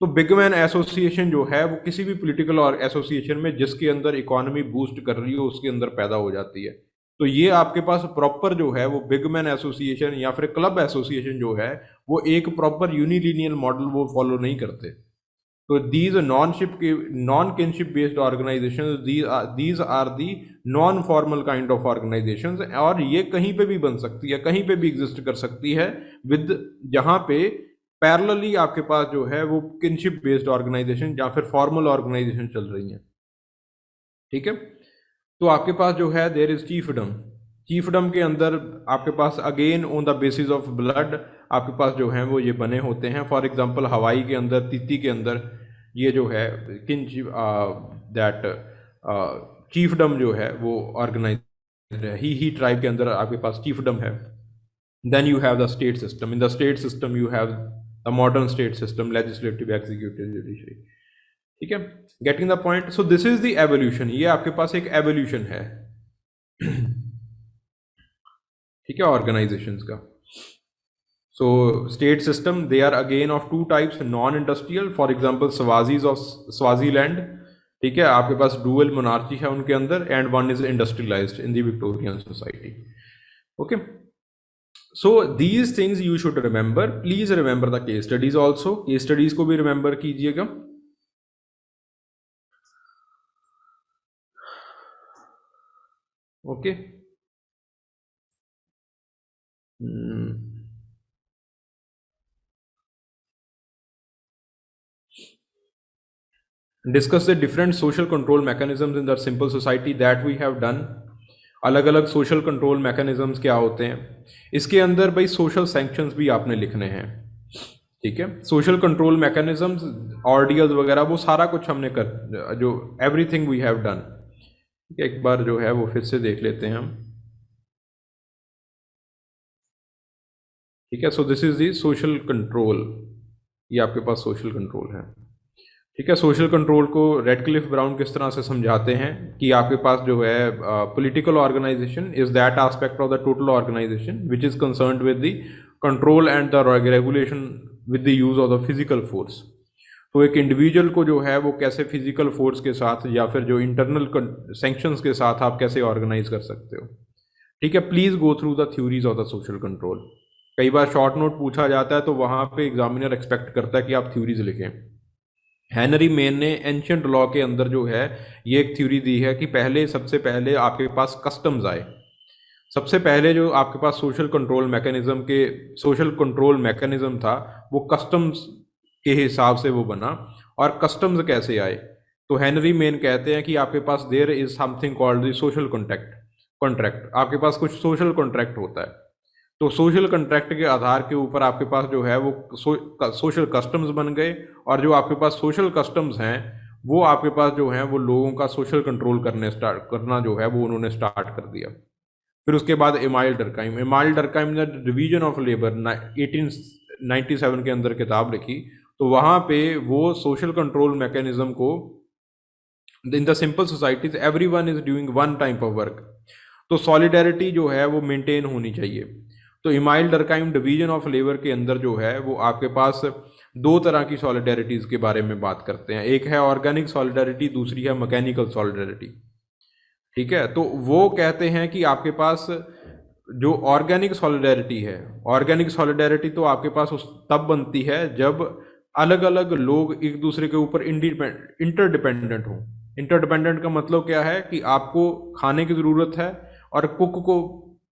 तो बिग मैन एसोसिएशन जो है वो किसी भी पॉलिटिकल एसोसिएशन में जिसके अंदर इकोनॉमी बूस्ट कर रही हो उसके अंदर पैदा हो जाती है। तो ये आपके पास प्रॉपर जो है वो बिग मैन एसोसिएशन या फिर क्लब एसोसिएशन जो है वो एक प्रॉपर यूनिलिनियल मॉडल वो फॉलो नहीं करते। तो these non kinship based organization, these are the non formal kind of organization, और ये कहीं पे भी बन सकती है, कहीं पे भी एग्जिस्ट कर सकती है, विद जहाँ पे पैरेलली आपके पास जो है वो किनशिप बेस्ड ऑर्गेनाइजेशन या फिर फॉर्मल ऑर्गेनाइजेशन चल रही हैं। ठीक है, तो आपके पास जो है देयर इज चीफडम। चीफडम के अंदर आपके पास again on the basis of blood आपके पास जो है वो ये बने होते हैं। फॉर एग्जांपल हवाई के अंदर, तिती के अंदर ये जो है दैट चीफडम जो है वो ऑर्गेनाइज है। ही ट्राइब के अंदर आपके पास चीफडम है। Then you have the state system. In the state system you have the modern state system, legislative, executive, judiciary. ठीक है, getting the point. So this is the evolution, ये आपके पास एक एवोल्यूशन है। ठीक है, ऑर्गेनाइजेशंस का। So state system, they are again of 2 types, non industrial, for example Swazis of Swaziland. ठीक है, आपके पास डुअल मोनार्ची है उनके अंदर, and one is industrialized in the Victorian society. Okay, so these things you should remember. Please remember the case studies also, case studies को भी remember कीजिएगा। Okay, discuss the different social control mechanisms in the simple society, that we have done. अलग अलग social control mechanisms क्या होते हैं, इसके अंदर भाई सोशल सैंक्शंस भी आपने लिखने हैं। ठीक है, सोशल कंट्रोल मैकेनिज्म्स, ऑर्डियल्स वगैरह वो सारा कुछ हमने कर, जो एवरीथिंग वी हैव डन। एक बार जो है वो फिर से देख लेते हैं हम। ठीक है, so this is the social control, ये आपके पास सोशल कंट्रोल है। ठीक है, सोशल कंट्रोल को रेडक्लिफ ब्राउन किस तरह से समझाते हैं कि आपके पास जो है political organization is that aspect of the total organization which is concerned with the control and the regulation with the use of the physical force. तो एक इंडिविजुअल को जो है वो कैसे फिजिकल फोर्स के साथ या फिर जो इंटरनल सैंक्शंस के साथ आप कैसे ऑर्गेनाइज कर सकते हो। ठीक है, please go through the theories of the social control. कई बार शॉर्ट नोट पूछा जाता है तो वहां पे एग्जामिनर एक्सपेक्ट करता है कि आप थ्योरीज लिखें। हेनरी मेन ने एंशियंट लॉ के अंदर जो है ये एक थ्योरी दी है कि सबसे पहले आपके पास कस्टम्स आए। सबसे पहले जो आपके पास सोशल कंट्रोल मैकेनिज्म था वो कस्टम्स के हिसाब से वो बना, और कस्टम्स कैसे आए। तो हेनरी मेन कहते हैं कि आपके पास there is something called the social contract, आपके पास कुछ सोशल कॉन्ट्रैक्ट होता है। तो सोशल कॉन्ट्रैक्ट के आधार के ऊपर आपके पास जो है वो सोशल कस्टम्स बन गए, और जो आपके पास सोशल कस्टम्स हैं वो आपके पास जो है वो लोगों का सोशल कंट्रोल करना जो है वो उन्होंने स्टार्ट कर दिया। फिर उसके बाद एमाइल डरकाइम ने डिवीजन ऑफ लेबर 1897 के अंदर किताब लिखी। तो वहाँ पे वो सोशल कंट्रोल मैकेनिज्म को, इन the simple societies everyone is doing one type of work, तो सॉलिडेरिटी जो है वो मेंटेन होनी चाहिए। तो इमाइल डरकाइम डिवीजन ऑफ लेबर के अंदर जो है वो आपके पास दो तरह की सॉलिडेरिटीज के बारे में बात करते हैं, एक है ऑर्गेनिक सॉलिडेरिटी, दूसरी है मैकेनिकल सॉलिडेरिटी। ठीक है, तो वो कहते हैं कि आपके पास जो ऑर्गेनिक सॉलिडेरिटी है, ऑर्गेनिक सॉलिडेरिटी तो आपके पास उस तब बनती है जब अलग अलग लोग एक दूसरे के ऊपर इंटरडिपेंडेंट हों। इंटरडिपेंडेंट का मतलब क्या है कि आपको खाने की ज़रूरत है और कुक को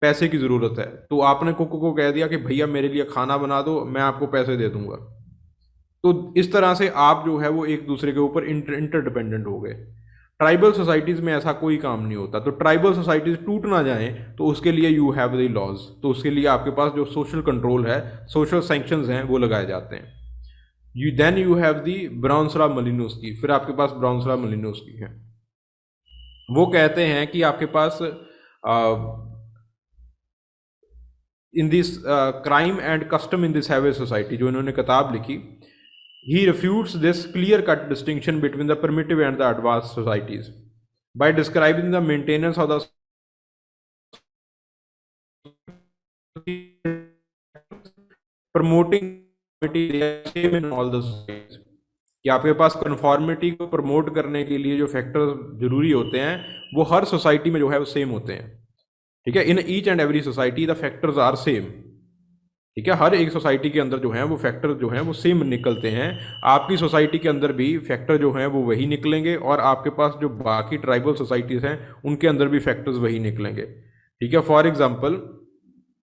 पैसे की ज़रूरत है, तो आपने कुक को कह दिया कि भैया मेरे लिए खाना बना दो, मैं आपको पैसे दे दूंगा। तो इस तरह से आप जो है वो एक दूसरे के ऊपर इंटरडिपेंडेंट हो गए। ट्राइबल सोसाइटीज़ में ऐसा कोई काम नहीं होता। तो ट्राइबल सोसाइटीज़ टूट ना जाएं तो उसके लिए यू हैव द लॉज, तो उसके लिए आपके पास जो सोशल कंट्रोल है, सोशल सैंक्शंस हैं वो लगाए जाते हैं। यू हैव दी ब्राउनसरा मलिनोस्की, फिर आपके पास ब्राउनसरा मलिनोस्की है। वो कहते हैं कि आपके पास in this crime and custom in this savage society, जो इन्होंने किताब लिखी, he refutes this clear-cut distinction between the primitive and the advanced societies by describing the maintenance of the promoting same in all the societies, कि आपके पास conformity को promote करने के लिए जो फैक्टर जरूरी होते हैं वो हर सोसाइटी में जो है वो सेम होते हैं। ठीक है, in each and every society the factors are same. ठीक है, हर एक सोसाइटी के अंदर जो है वो फैक्टर जो है वो सेम निकलते हैं। आपकी सोसाइटी के अंदर भी फैक्टर जो हैं वो वही निकलेंगे, और आपके पास जो बाकी ट्राइबल सोसाइटीज़ हैं उनके अंदर भी फैक्टर्स वही निकलेंगे। ठीक है, फॉर एग्जांपल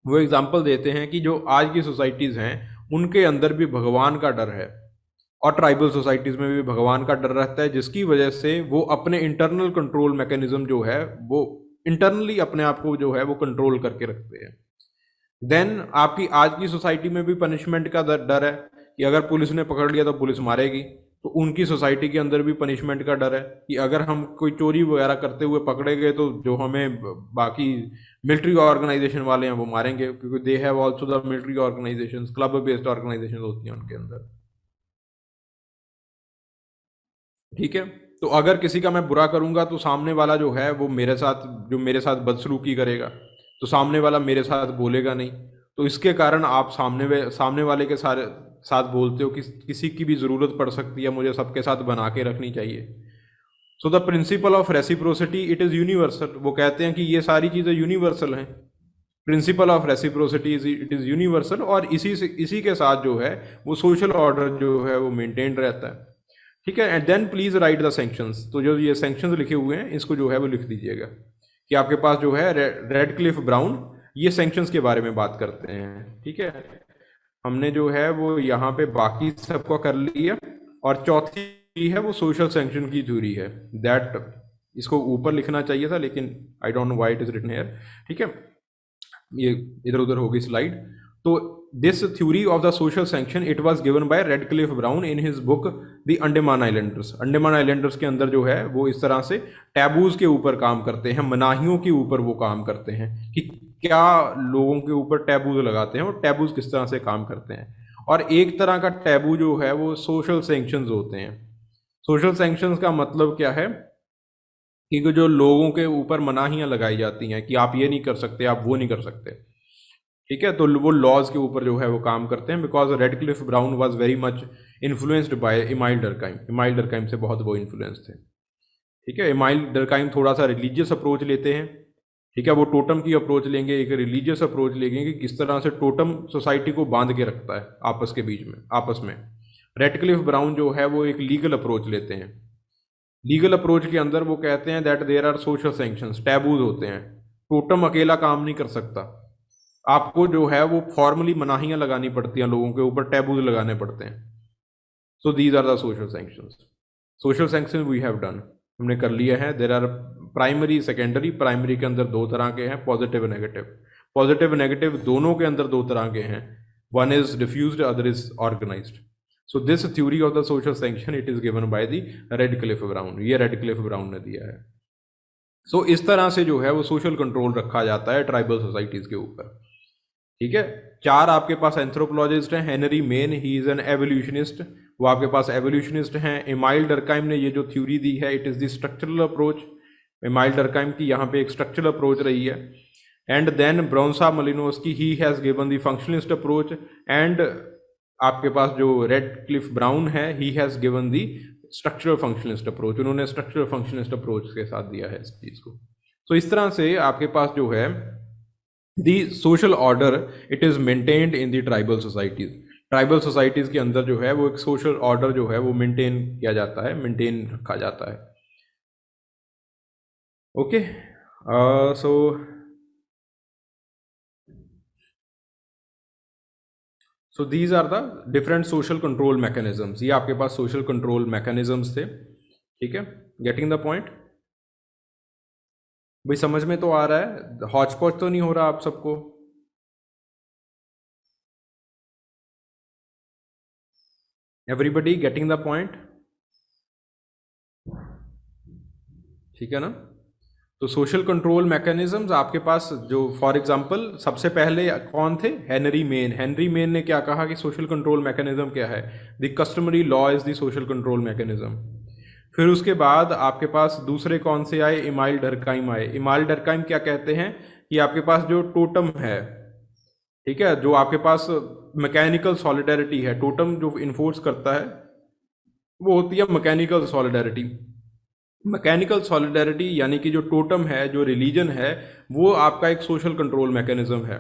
वो एग्जांपल देते हैं कि जो आज की सोसाइटीज़ हैं उनके अंदर भी भगवान का डर है, और ट्राइबल सोसाइटीज़ में भी भगवान का डर रहता है, जिसकी वजह से वो अपने इंटरनल कंट्रोल मैकेनिज्म जो है वो इंटरनली अपने आप को जो है वो कंट्रोल करके रखते हैं। देन आपकी आज की सोसाइटी में भी पनिशमेंट का डर है कि अगर पुलिस ने पकड़ लिया तो पुलिस मारेगी, तो उनकी सोसाइटी के अंदर भी पनिशमेंट का डर है कि अगर हम कोई चोरी वगैरह करते हुए पकड़े गए तो जो हमें बाकी मिलिट्री ऑर्गेनाइजेशन वाले हैं वो मारेंगे, क्योंकि they have also the military organizations, club based organization होती हैं उनके अंदर। ठीक है, तो अगर किसी का मैं बुरा करूंगा तो सामने वाला जो है वो मेरे साथ बदसलूकी करेगा, तो सामने वाला मेरे साथ बोलेगा नहीं। तो इसके कारण आप सामने वाले के साथ बोलते हो कि किसी की भी ज़रूरत पड़ सकती है, मुझे सबके साथ बना के रखनी चाहिए। So the principle of reciprocity it is universal, वो कहते हैं कि ये सारी चीज़ें यूनिवर्सल हैं। Principle of reciprocity it is universal, और इसी के साथ जो है वो सोशल ऑर्डर जो है वो मेंटेन रहता है। ठीक है, and then please write the sanctions, तो जो ये सैंक्शंस लिखे हुए हैं इसको जो है वो लिख दीजिएगा कि आपके पास जो है रेडक्लिफ ब्राउन ये सैंक्शंस के बारे में बात करते हैं। ठीक है, हमने जो है वो यहाँ पे बाकी सबको कर लिया, और चौथी है वो सोशल सैंक्शन की थ्योरी है, दैट इसको ऊपर लिखना चाहिए था लेकिन I don't know why it is written here. ठीक है, ये इधर उधर हो गई स्लाइड। तो this theory of the social sanction it was given by Radcliffe Brown in his book the Andaman islanders. Andaman islanders के अंदर जो है वो इस तरह से टैबूज के ऊपर काम करते हैं, मनाहियों के ऊपर वो काम करते हैं कि क्या लोगों के ऊपर टैबूज लगाते हैं और टैबूज किस तरह से काम करते हैं। और एक तरह का टैबू जो है वो सोशल सैंक्शंस होते हैं। सोशल सैंक्शंस का मतलब क्या है कि जो लोगों के ऊपर मनाहियां लगाई जाती हैं कि आप ये नहीं कर सकते, आप वो नहीं कर सकते। ठीक है, तो वो लॉज के ऊपर जो है वो काम करते हैं, because Radcliffe Brown was very much influenced by Emile Durkheim. Emile Durkheim से बहुत वो इन्फ्लुएंस थे। ठीक है, इमाइल डरकाइम थोड़ा सा रिलीजियस अप्रोच लेते हैं। ठीक है, वो टोटम की अप्रोच लेंगे, एक रिलीजियस अप्रोच लेंगे कि किस तरह से टोटम सोसाइटी को बांध के रखता है आपस में। रेडक्लिफ ब्राउन जो है वो एक लीगल अप्रोच लेते हैं। लीगल अप्रोच के अंदर वो कहते हैं that there are social sanctions, taboos होते हैं। टोटम अकेला काम नहीं कर सकता, आपको जो है वो फॉर्मली मनाहियां लगानी पड़ती हैं, लोगों के ऊपर टैबूज लगाने पड़ते हैं। So these are the social sanctions. Social sanction we have done, हमने कर लिया है। There are primary secondary, primary के अंदर दो तरह के हैं, पॉजिटिव नेगेटिव। पॉजिटिव नेगेटिव दोनों के अंदर दो तरह के हैं, one is diffused, other is organized. So this theory of the social sanction it is given by the Radcliffe Brown, ये रेडक्लिफ ब्राउन ने दिया है। सो इस तरह से जो है वो सोशल कंट्रोल रखा जाता है ट्राइबल सोसाइटीज के ऊपर, ठीक है। चार आपके पास एंथ्रोपोलॉजिस्ट हैं, Henry Maine, he is an evolutionist, वो आपके पास एवोल्यूशनिस्ट हैं। एमाइल डर्कहाइम ने ये जो थ्योरी दी है, it is the structural approach, Emile Durkheim की यहाँ पे एक स्ट्रक्चरल अप्रोच रही है। And then Bronislaw Malinowski, he has given the functionalist approach. And आपके पास जो रेडक्लिफ ब्राउन है, he has given the structural functionalist approach, उन्होंने स्ट्रक्चरल फंक्शनलिस्ट अप्रोच के साथ दिया है इस चीज को। तो इस तरह से आपके पास जो है the social order it is maintained in the tribal societies. Tribal societies के अंदर जो है वो एक सोशल ऑर्डर जो है वो मेंटेन किया जाता है, मेंटेन रखा जाता है। Okay, so these are the different social control mechanisms. ये आपके पास सोशल कंट्रोल मैकेनिज्म्स थे, ठीक है। Getting the point? भाई समझ में तो आ रहा है, हॉच पॉच तो नहीं हो रहा आप सबको? Everybody getting the point? ठीक है ना। तो सोशल कंट्रोल मैकेनिज्म्स आपके पास जो फॉर एग्जांपल सबसे पहले कौन थे? Henry main. हेनरी मेन ने क्या कहा कि सोशल कंट्रोल मैकेनिज्म क्या है? The customary law is the social control mechanism. फिर उसके बाद आपके पास दूसरे कौन से आए? इमाइल डर्कहाइम आए। इमाइल डर्कहाइम क्या कहते हैं कि आपके पास जो टोटम है, ठीक है, जो आपके पास मैकेनिकल सॉलिडेरिटी है, टोटम जो इन्फोर्स करता है वो होती है मैकेनिकल सॉलिडेरिटी। मैकेनिकल सॉलिडेरिटी यानी कि जो टोटम है, जो रिलीजन है, वो आपका एक सोशल कंट्रोल मैकेनिज्म है।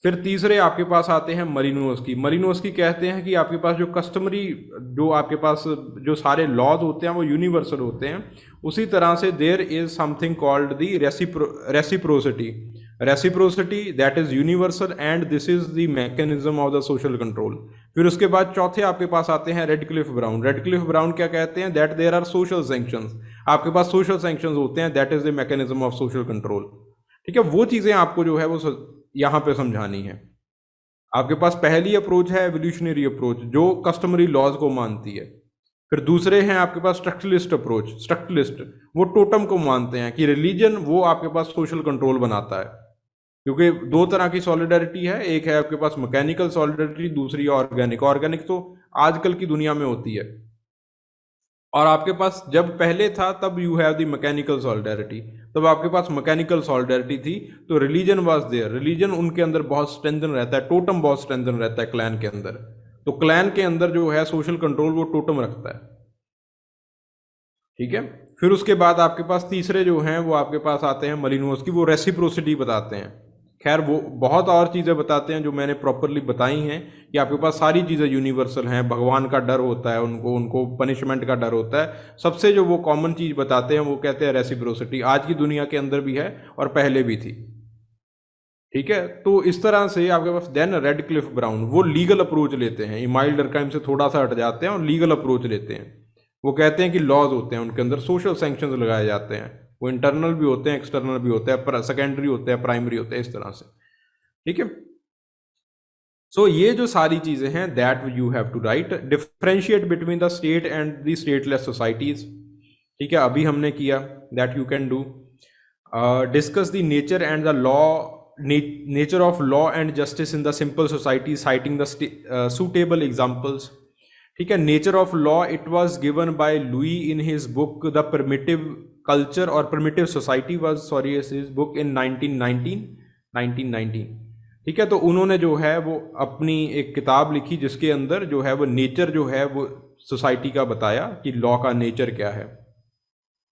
फिर तीसरे आपके पास आते हैं मलिनोस्की। मलिनोस्की कहते हैं कि आपके पास जो कस्टमरी, जो आपके पास जो सारे लॉज होते हैं वो यूनिवर्सल होते हैं। उसी तरह से there is something called the reciprocity. Reciprocity that is universal and this is the mechanism of the social control. फिर उसके बाद चौथे आपके पास आते हैं रेडक्लिफ ब्राउन। रेडक्लिफ ब्राउन क्या कहते हैं? That there are social sanctions. आपके पास सोशल सैंक्शंस होते हैं, that is the mechanism of social control, ठीक है। वो चीजें आपको जो है वो यहां पे समझानी है। आपके पास पहली अप्रोच है एवोल्यूशनरी अप्रोच, जो कस्टमरी लॉज को मानती है। फिर दूसरे हैं आपके पास स्ट्रक्चरलिस्ट अप्रोच। स्ट्रक्चरलिस्ट वो टोटम को मानते हैं कि रिलीजन वो आपके पास सोशल कंट्रोल बनाता है, क्योंकि दो तरह की सॉलिडेरिटी है, एक है आपके पास मैकेनिकल सॉलिडेरिटी, दूसरी ऑर्गेनिक। ऑर्गेनिक तो आजकल की दुनिया में होती है, और आपके पास जब पहले था तब you have the mechanical solidarity, तब आपके पास मैकेनिकल सॉलिडेरिटी थी, तो रिलीजन वाज देयर। रिलीजन उनके अंदर बहुत स्ट्रेंथन रहता है, टोटम बहुत स्ट्रेंथन रहता है क्लैन के अंदर। तो क्लैन के अंदर जो है सोशल कंट्रोल वो टोटम रखता है, ठीक है। फिर उसके बाद आपके पास तीसरे जो हैं वो आपके पास आते हैं मलिनोस्की, वो रेसिप्रोसिटी बताते हैं। खैर वो बहुत और चीज़ें बताते हैं जो मैंने प्रॉपरली बताई हैं कि आपके पास सारी चीज़ें यूनिवर्सल हैं। भगवान का डर होता है उनको, उनको पनिशमेंट का डर होता है। सबसे जो वो कॉमन चीज़ बताते हैं वो कहते हैं रेसिप्रोसिटी। आज की दुनिया के अंदर भी है और पहले भी थी, ठीक है। तो इस तरह से आपके पास देन रेडक्लिफ ब्राउन वो लीगल अप्रोच लेते हैं, इमाइल डर्कहाइम से थोड़ा सा हट जाते हैं और लीगल अप्रोच लेते हैं। वो कहते हैं कि लॉज होते हैं, उनके अंदर सोशल सैंक्शंस लगाए जाते हैं, वो इंटरनल भी होते हैं, एक्सटर्नल भी होते हैं, सेकेंडरी होते हैं, प्राइमरी होते हैं, इस तरह से, ठीक है। सो ये जो सारी चीजें हैं that you have to write. Differentiate between the state and the stateless societies, ठीक है, अभी हमने किया। That you can do. Discuss the nature and the law, nature of law and justice in the simple society citing the suitable examples, ठीक है। Nature of law it was given by Lowie in his book the primitive culture और primitive society was sorry his book in 1919, ठीक है। तो उन्होंने जो है वो अपनी एक किताब लिखी जिसके अंदर जो है वो नेचर जो है वो सोसाइटी का बताया कि लॉ का नेचर क्या है।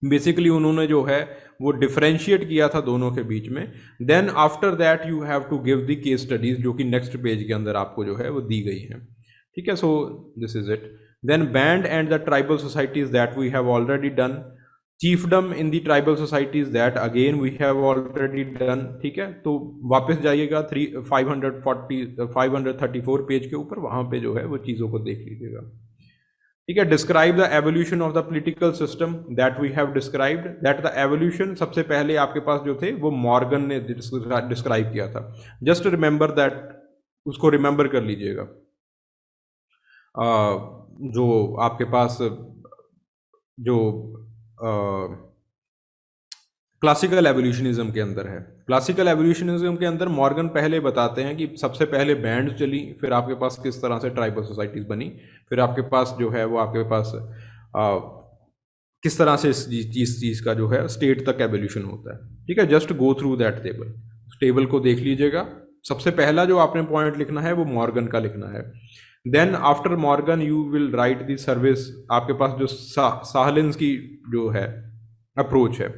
बेसिकली उन्होंने जो है वो डिफरेंशिएट किया था दोनों के बीच में। Then after that you have to give the case studies, जो कि नेक्स्ट पेज के अंदर आपको जो है वो दी गई है, ठीक है। So this is it. Then band and the tribal societies that we have already done. Chiefdom in the tribal societies that again we have already done, ठीक है। तो वापस जाइएगा 534 पेज के ऊपर, वहां पे जो है वो चीज़ों को देख लीजिएगा। ठीक है। Describe the evolution of the political system that we have described, that the evolution सबसे पहले आपके पास जो थे वो मॉर्गन ने डिस्क्राइब किया था। जस्ट रिमेंबर दैट, उसको रिमेंबर कर लीजिएगा। जो आपके पास जो क्लासिकल एवोल्यूशनिज्म के अंदर है, क्लासिकल एवोल्यूशनिज्म के अंदर मॉर्गन पहले बताते हैं कि सबसे पहले बैंड चली, फिर आपके पास किस तरह से ट्राइबल सोसाइटीज बनी, फिर आपके पास जो है वो आपके पास किस तरह से इस चीज़ का जो है स्टेट तक एवोल्यूशन होता है। ठीक है, just go through that table, table को देख लीजिएगा। सबसे पहला जो आपने पॉइंट लिखना है वो मॉर्गन का लिखना है। Then after Morgan you will write the Service. आपके पास जो साहलिन्स की जो है अप्रोच है,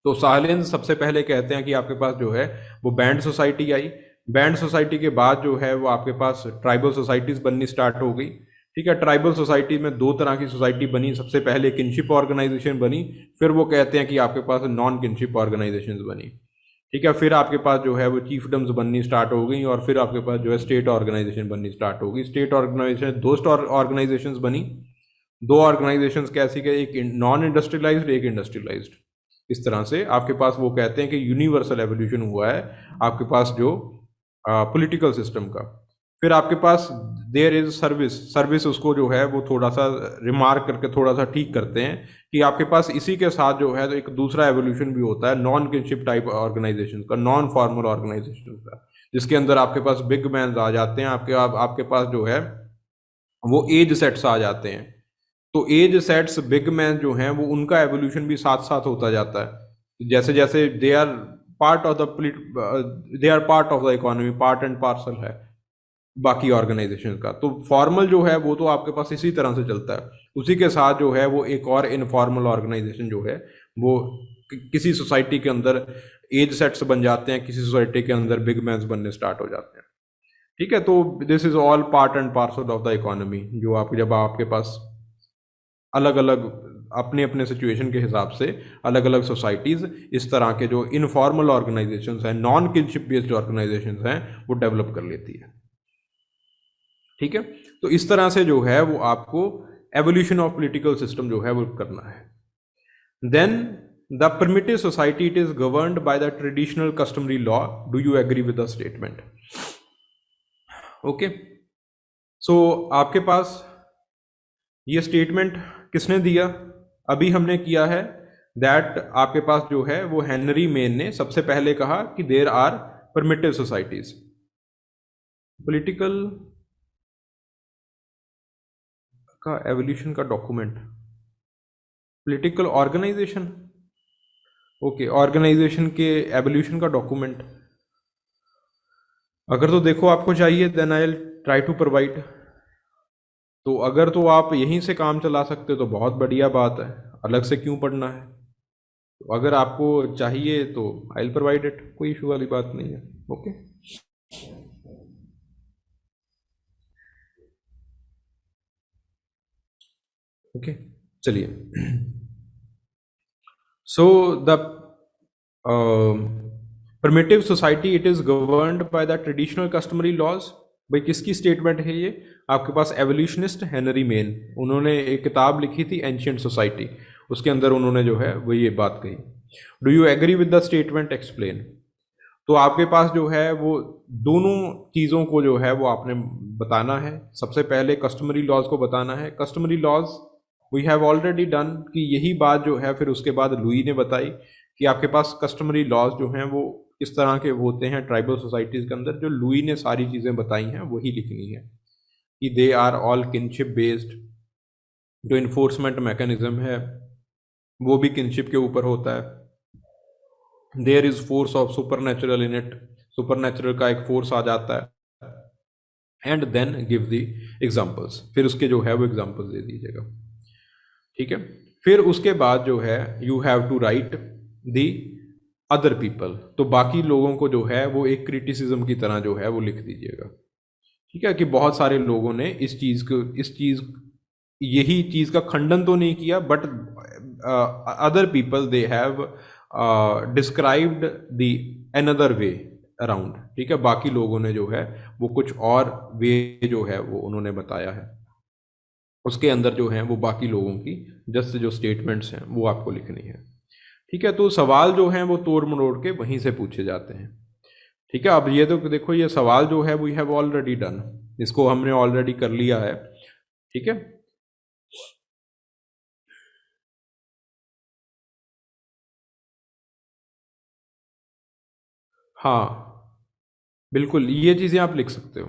तो साहलिन्स सबसे पहले कहते हैं कि आपके पास जो है वो band society I. Band society के बाद जो है वो आपके पास ट्राइबल सोसाइटीज बननी स्टार्ट हो गई। ठीक है, ट्राइबल सोसाइटी में दो तरह की सोसाइटी बनी। सबसे पहले किनशिप ऑर्गेनाइजेशन बनी, फिर वो कहते हैं कि आपके पास नॉन किनशिप ऑर्गेनाइजेशन बनी। ठीक है, फिर आपके पास जो है वो चीफडम्स बननी स्टार्ट हो गई, और फिर आपके पास जो है स्टेट ऑर्गेनाइजेशन बननी स्टार्ट हो गई। स्टेट ऑर्गेनाइजेशन दो ऑर्गेनाइजेशन बनी। दो ऑर्गेनाइजेशन कैसी के, एक नॉन इंडस्ट्रियलाइज्ड, एक इंडस्ट्रियलाइज्ड। इस तरह से आपके पास वो कहते हैं कि यूनिवर्सल एवोल्यूशन हुआ है आपके पास जो पॉलिटिकल सिस्टम का। फिर आपके पास देयर इज सर्विस उसको जो है वो थोड़ा सा रिमार्क करके थोड़ा सा ठीक करते हैं कि आपके पास इसी के साथ जो है तो एक दूसरा एवोल्यूशन भी होता है नॉन किनशिप टाइप ऑर्गेनाइजेशन का, नॉन फॉर्मल ऑर्गेनाइजेशन का, जिसके अंदर आपके पास बिग मैन आ जाते हैं। आपके पास जो है वो एज सेट्स आ जाते हैं। तो एज सेट्स बिग मैन जो हैं वो उनका एवोल्यूशन भी साथ साथ होता जाता है। जैसे जैसे they are part of the economy, part and parcel है बाकी ऑर्गेनाइजेशन का। तो फॉर्मल जो है वो तो आपके पास इसी तरह से चलता है। उसी के साथ जो है वो एक और इनफॉर्मल ऑर्गेनाइजेशन जो है वो किसी सोसाइटी के अंदर एज सेट्स बन जाते हैं, किसी सोसाइटी के अंदर बिग मैन्स बनने स्टार्ट हो जाते हैं। ठीक है, तो this is all part and parcel of the economy. जो आप जब आपके पास अलग अलग अपने अपने सिचुएशन के हिसाब से अलग अलग सोसाइटीज इस तरह के जो इनफॉर्मल ऑर्गेनाइजेशंस हैं, नॉन किनशिप बेस्ड ऑर्गेनाइजेशंस हैं, वो डेवलप कर लेती है। ठीक है, तो इस तरह से जो है वो आपको एवोल्यूशन ऑफ पॉलिटिकल सिस्टम जो है वो करना है। Then the primitive society, it is governed by the traditional customary law. Do you agree with the statement? Okay, so आपके पास ये स्टेटमेंट किसने दिया? अभी हमने किया है दैट आपके पास जो है वो हेनरी मेन ने सबसे पहले कहा कि there are primitive societies. Political का एवोल्यूशन का document, political organization, okay, organization के एवोल्यूशन का डॉक्यूमेंट अगर तो देखो आपको चाहिए then I will try to provide. तो अगर तो आप यहीं से काम चला सकते हो तो बहुत बढ़िया बात है, अलग से क्यों पढ़ना है। तो अगर आपको चाहिए तो आई विल प्रोवाइड इट, कोई इशू वाली बात नहीं है। ओके, ओके, चलिए। So the primitive society, it is governed by the traditional customary laws. भाई किसकी स्टेटमेंट है ये? आपके पास एवोल्यूशनिस्ट हेनरी मेन, उन्होंने एक किताब लिखी थी एंशिएंट सोसाइटी, उसके अंदर उन्होंने जो है वो ये बात कही। Do you agree with the statement? Explain. तो आपके पास जो है वो दोनों चीज़ों को जो है वो आपने बताना है। सबसे पहले कस्टमरी लॉज को बताना है। Customary laws we have already done, कि यही बात जो है फिर उसके बाद लुई ने बताई कि आपके पास कस्टमरी लॉज जो हैं वो किस तरह के होते हैं ट्राइबल सोसाइटीज़ के अंदर। जो लुई ने सारी चीज़ें बताई हैं वही लिखनी है कि they are all kinship based. जो इन्फोर्समेंट मैकेनिज्म है वो भी किनशिप के ऊपर होता है। There is force of supernatural in it, supernatural का एक फोर्स आ जाता है। And then give the examples, फिर उसके जो है वो एग्जाम्पल्स दे दीजिएगा। ठीक है, फिर उसके बाद जो है you have to write the other people. तो बाकी लोगों को जो है वो एक क्रिटिसिज्म की तरह जो है वो लिख दीजिएगा। ठीक है, कि बहुत सारे लोगों ने इस चीज़ यही चीज़ का खंडन तो नहीं किया, but other people they have described the another way around. ठीक है, बाकी लोगों ने जो है वो कुछ और वे जो है वो उन्होंने बताया है। उसके अंदर जो है वो बाकी लोगों की जस्ट जो स्टेटमेंट्स हैं वो आपको लिखनी है। ठीक है, तो सवाल जो हैं वो तोड़ मरोड़ के वहीं से पूछे जाते हैं। ठीक है, अब ये तो देखो, ये सवाल जो है वी हैव ऑलरेडी डन, इसको हमने ऑलरेडी कर लिया है। ठीक है, हाँ बिल्कुल, ये चीज़ें आप लिख सकते हो।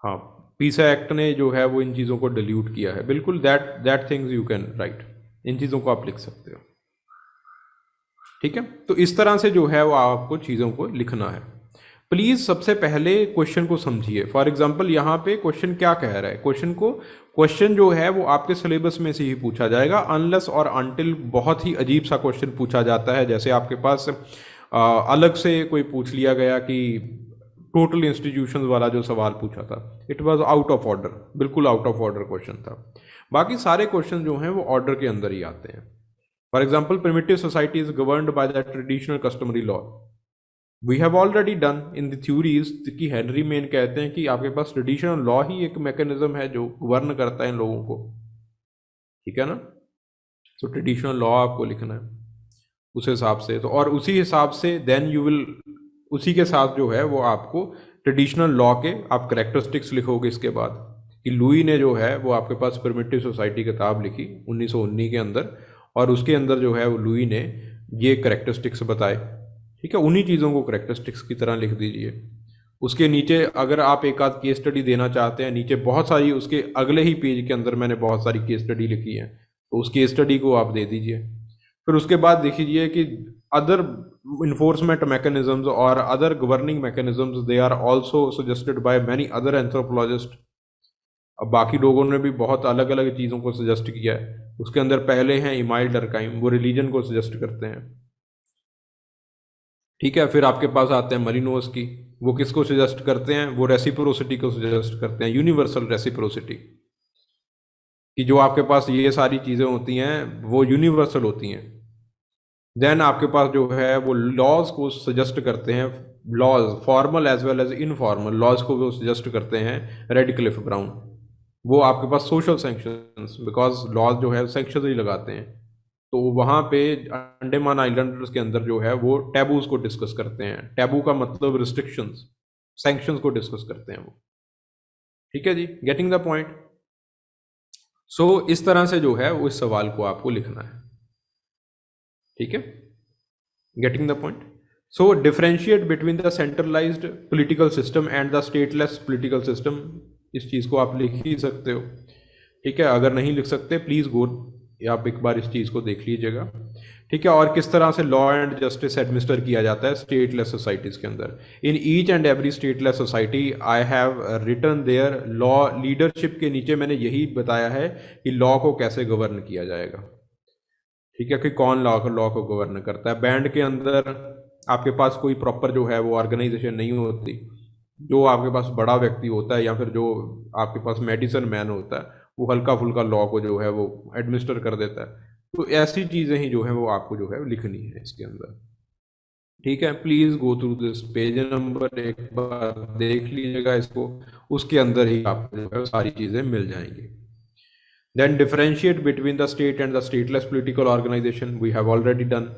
हाँ, पीसा एक्ट ने जो है वो इन चीज़ों को डिल्यूट किया है, बिल्कुल, that things you can write, इन चीज़ों को आप लिख सकते हो। ठीक है, तो इस तरह से जो है वो आपको चीज़ों को लिखना है। प्लीज़ सबसे पहले क्वेश्चन को समझिए। फॉर एग्जांपल यहाँ पे क्वेश्चन क्या कह रहा है, क्वेश्चन जो है वो आपके सिलेबस में से ही पूछा जाएगा, अनलेस और अनटिल बहुत ही अजीब सा क्वेश्चन पूछा जाता है, जैसे आपके पास अलग से कोई पूछ लिया गया कि टोटल इंस्टीट्यूशंस वाला जो सवाल पूछा था, it was out of order, बिल्कुल आउट ऑफ ऑर्डर क्वेश्चन था। बाकी सारे क्वेश्चन जो हैं वो ऑर्डर के अंदर ही आते हैं। For example, primitive society is governed by the traditional customary law, we have already done in the theories कि हेनरी मेन कहते हैं कि आपके पास ट्रेडिशनल लॉ ही एक मैकेनिज्म है जो गवर्न करता है इन लोगों को। ठीक है ना, तो ट्रेडिशनल लॉ आपको लिखना है उस हिसाब से, तो और उसी हिसाब से देन यू विल, उसी के साथ जो है वो आपको ट्रेडिशनल लॉ के आप करेक्टरिस्टिक्स लिखोगे इसके बाद, कि लुई ने जो है वो आपके पास प्रिमिटिव सोसाइटी किताब लिखी 1919 के अंदर, और उसके अंदर जो है वो लुई ने ये करेक्टरिस्टिक्स बताए। ठीक है, उन्हीं चीज़ों को करेक्टरिस्टिक्स की तरह लिख दीजिए। उसके नीचे अगर आप एक आध केस स्टडी देना चाहते हैं, नीचे बहुत सारी, उसके अगले ही पेज के अंदर मैंने बहुत सारी केस स्टडी लिखी है, तो उस केस स्टडी को आप दे दीजिए। फिर उसके बाद देखिए कि other enforcement mechanisms or other governing mechanisms, they are also suggested by many other anthropologists। अब बाकी लोगों ने भी बहुत अलग अलग चीज़ों को सजेस्ट किया है, उसके अंदर पहले हैं इमाइल डरकाइम, वो रिलीजन को सजेस्ट करते हैं। ठीक है, फिर आपके पास आते हैं मलिनोस की, वो किसको सजेस्ट करते हैं, वो रेसिप्रोसिटी को सजेस्ट करते हैं, यूनिवर्सल रेसिप्रोसिटी, कि जो आपके पास ये सारी चीज़ें होती हैं वो यूनिवर्सल होती हैं। देन आपके पास जो है वो लॉज को सजेस्ट करते हैं, laws formal as well as informal laws को वो सजेस्ट करते हैं रेडक्लिफ ब्राउन। वो आपके पास सोशल सैंक्शंस, बिकॉज लॉज जो है सैंक्शंस ही लगाते हैं, तो वहाँ पे अंडमान आइलैंडर्स के अंदर जो है वो टैबूज को डिस्कस करते हैं। टैबू का मतलब रिस्ट्रिक्शंस, सैंक्शंस को डिस्कस करते हैं वो। ठीक है जी, गेटिंग द पॉइंट। सो इस तरह से जो है वो इस सवाल को आपको लिखना है। ठीक है, getting the point. So differentiate between the centralised political system and the stateless political system, इस चीज़ को आप लिख ही सकते हो। ठीक है, अगर नहीं लिख सकते प्लीज़ गो, आप एक बार इस चीज़ को देख लीजिएगा। ठीक है, और किस तरह से लॉ एंड जस्टिस एडमिनिस्टर किया जाता है स्टेटलेस सोसाइटीज़ के अंदर। In each and every stateless society I have written their law leadership, के नीचे मैंने यही बताया है कि लॉ को कैसे गवर्न किया जाएगा। ठीक है, कि कौन लॉ को गवर्न करता है। बैंड के अंदर आपके पास कोई प्रॉपर जो है वो ऑर्गेनाइजेशन नहीं होती, जो आपके पास बड़ा व्यक्ति होता है या फिर जो आपके पास मेडिसिन मैन होता है वो हल्का फुल्का लॉ को जो है वो एडमिनिस्टर कर देता है। तो ऐसी चीज़ें ही जो है वो आपको जो है लिखनी है इसके अंदर। ठीक है, please go through this page number, एक बार देख लीजिएगा इसको, उसके अंदर ही आपको जो है सारी चीज़ें मिल जाएंगी। Then differentiate between the state and the stateless political organization, we have already done.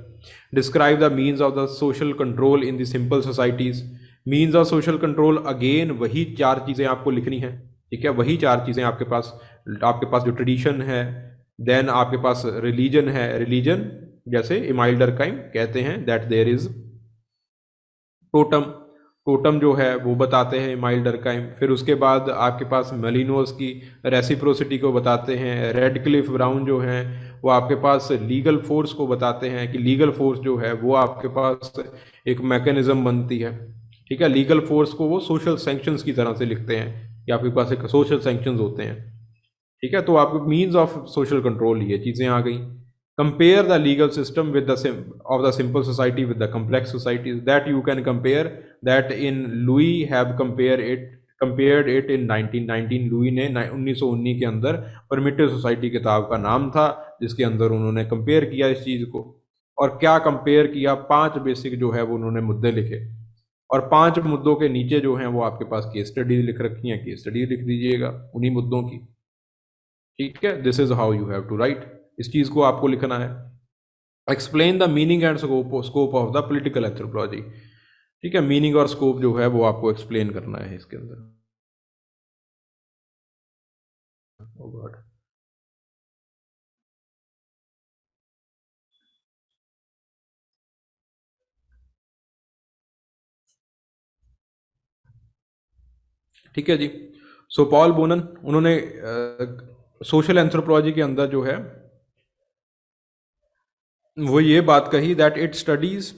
Describe the means of the social control in the simple societies. Means of social control, again वही चार चीज़ें आपको लिखनी है। ठीक है, वही चार चीज़ें आपके पास जो ट्रेडिशन है, देन आपके पास रिलीजन है, रिलीजन जैसे इमाइल डरकाइम कहते हैं that there is totem, totem जो है वो बताते हैं इमाइल डरकाइम। फिर उसके बाद आपके पास मेलिनोस की रेसिप्रोसिटी को बताते हैं। रेडक्लिफ ब्राउन जो हैं वो आपके पास लीगल फोर्स को बताते हैं कि लीगल फोर्स जो है वो आपके पास एक मैकेनिज्म बनती है। ठीक है, लीगल फोर्स को वो सोशल सैंक्शंस की तरह से लिखते हैं कि आपके पास एक सोशल सैंक्शंस होते हैं। ठीक है, तो आपको मीन्स ऑफ सोशल कंट्रोल ये चीज़ें आ गई। Compare the legal system with of the simple society with the complex societies, that you can compare, that in Louis have compared it in 1919। Louis ने 1919 के अंदर परमिटिव सोसाइटी किताब का नाम था जिसके अंदर उन्होंने कंपेयर किया इस चीज़ को। और क्या कंपेयर किया, 5 बेसिक जो है वो उन्होंने मुद्दे लिखे, और 5 मुद्दों के नीचे जो हैं वो आपके पास केस स्टडी लिख रखी हैं, केस स्टडी लिख दीजिएगा उन्हीं मुद्दों की। ठीक है, this is how you have to write, इस चीज को आपको लिखना है। Explain the meaning and scope of the political anthropology, ठीक है, मीनिंग और स्कोप जो है वो आपको एक्सप्लेन करना है इसके अंदर। Oh God. ठीक है जी। सो पॉल बोनन, उन्होंने सोशल एंथ्रोपोलॉजी के अंदर जो है वो ये बात कही that it studies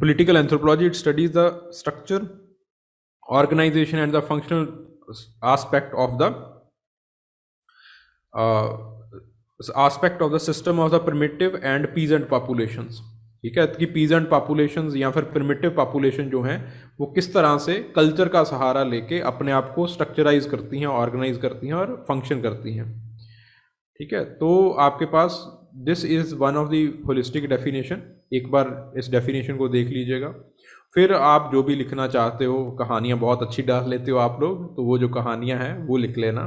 political anthropology, it studies the structure, organization and the functional aspect of the system of the primitive and peasant populations। ठीक है, कि पीजेंट पॉपुलेशंस या फिर प्रिमिटिव पॉपुलेशन जो हैं वो किस तरह से कल्चर का सहारा लेके अपने आप को स्ट्रक्चराइज करती हैं, ऑर्गेनाइज करती हैं और फंक्शन करती हैं। ठीक है, तो आपके पास this is one of the holistic definition, एक बार इस डेफिनेशन को देख लीजिएगा। फिर आप जो भी लिखना चाहते हो, कहानियाँ बहुत अच्छी डाल लेते हो आप लोग, तो वो जो कहानियाँ हैं वो लिख लेना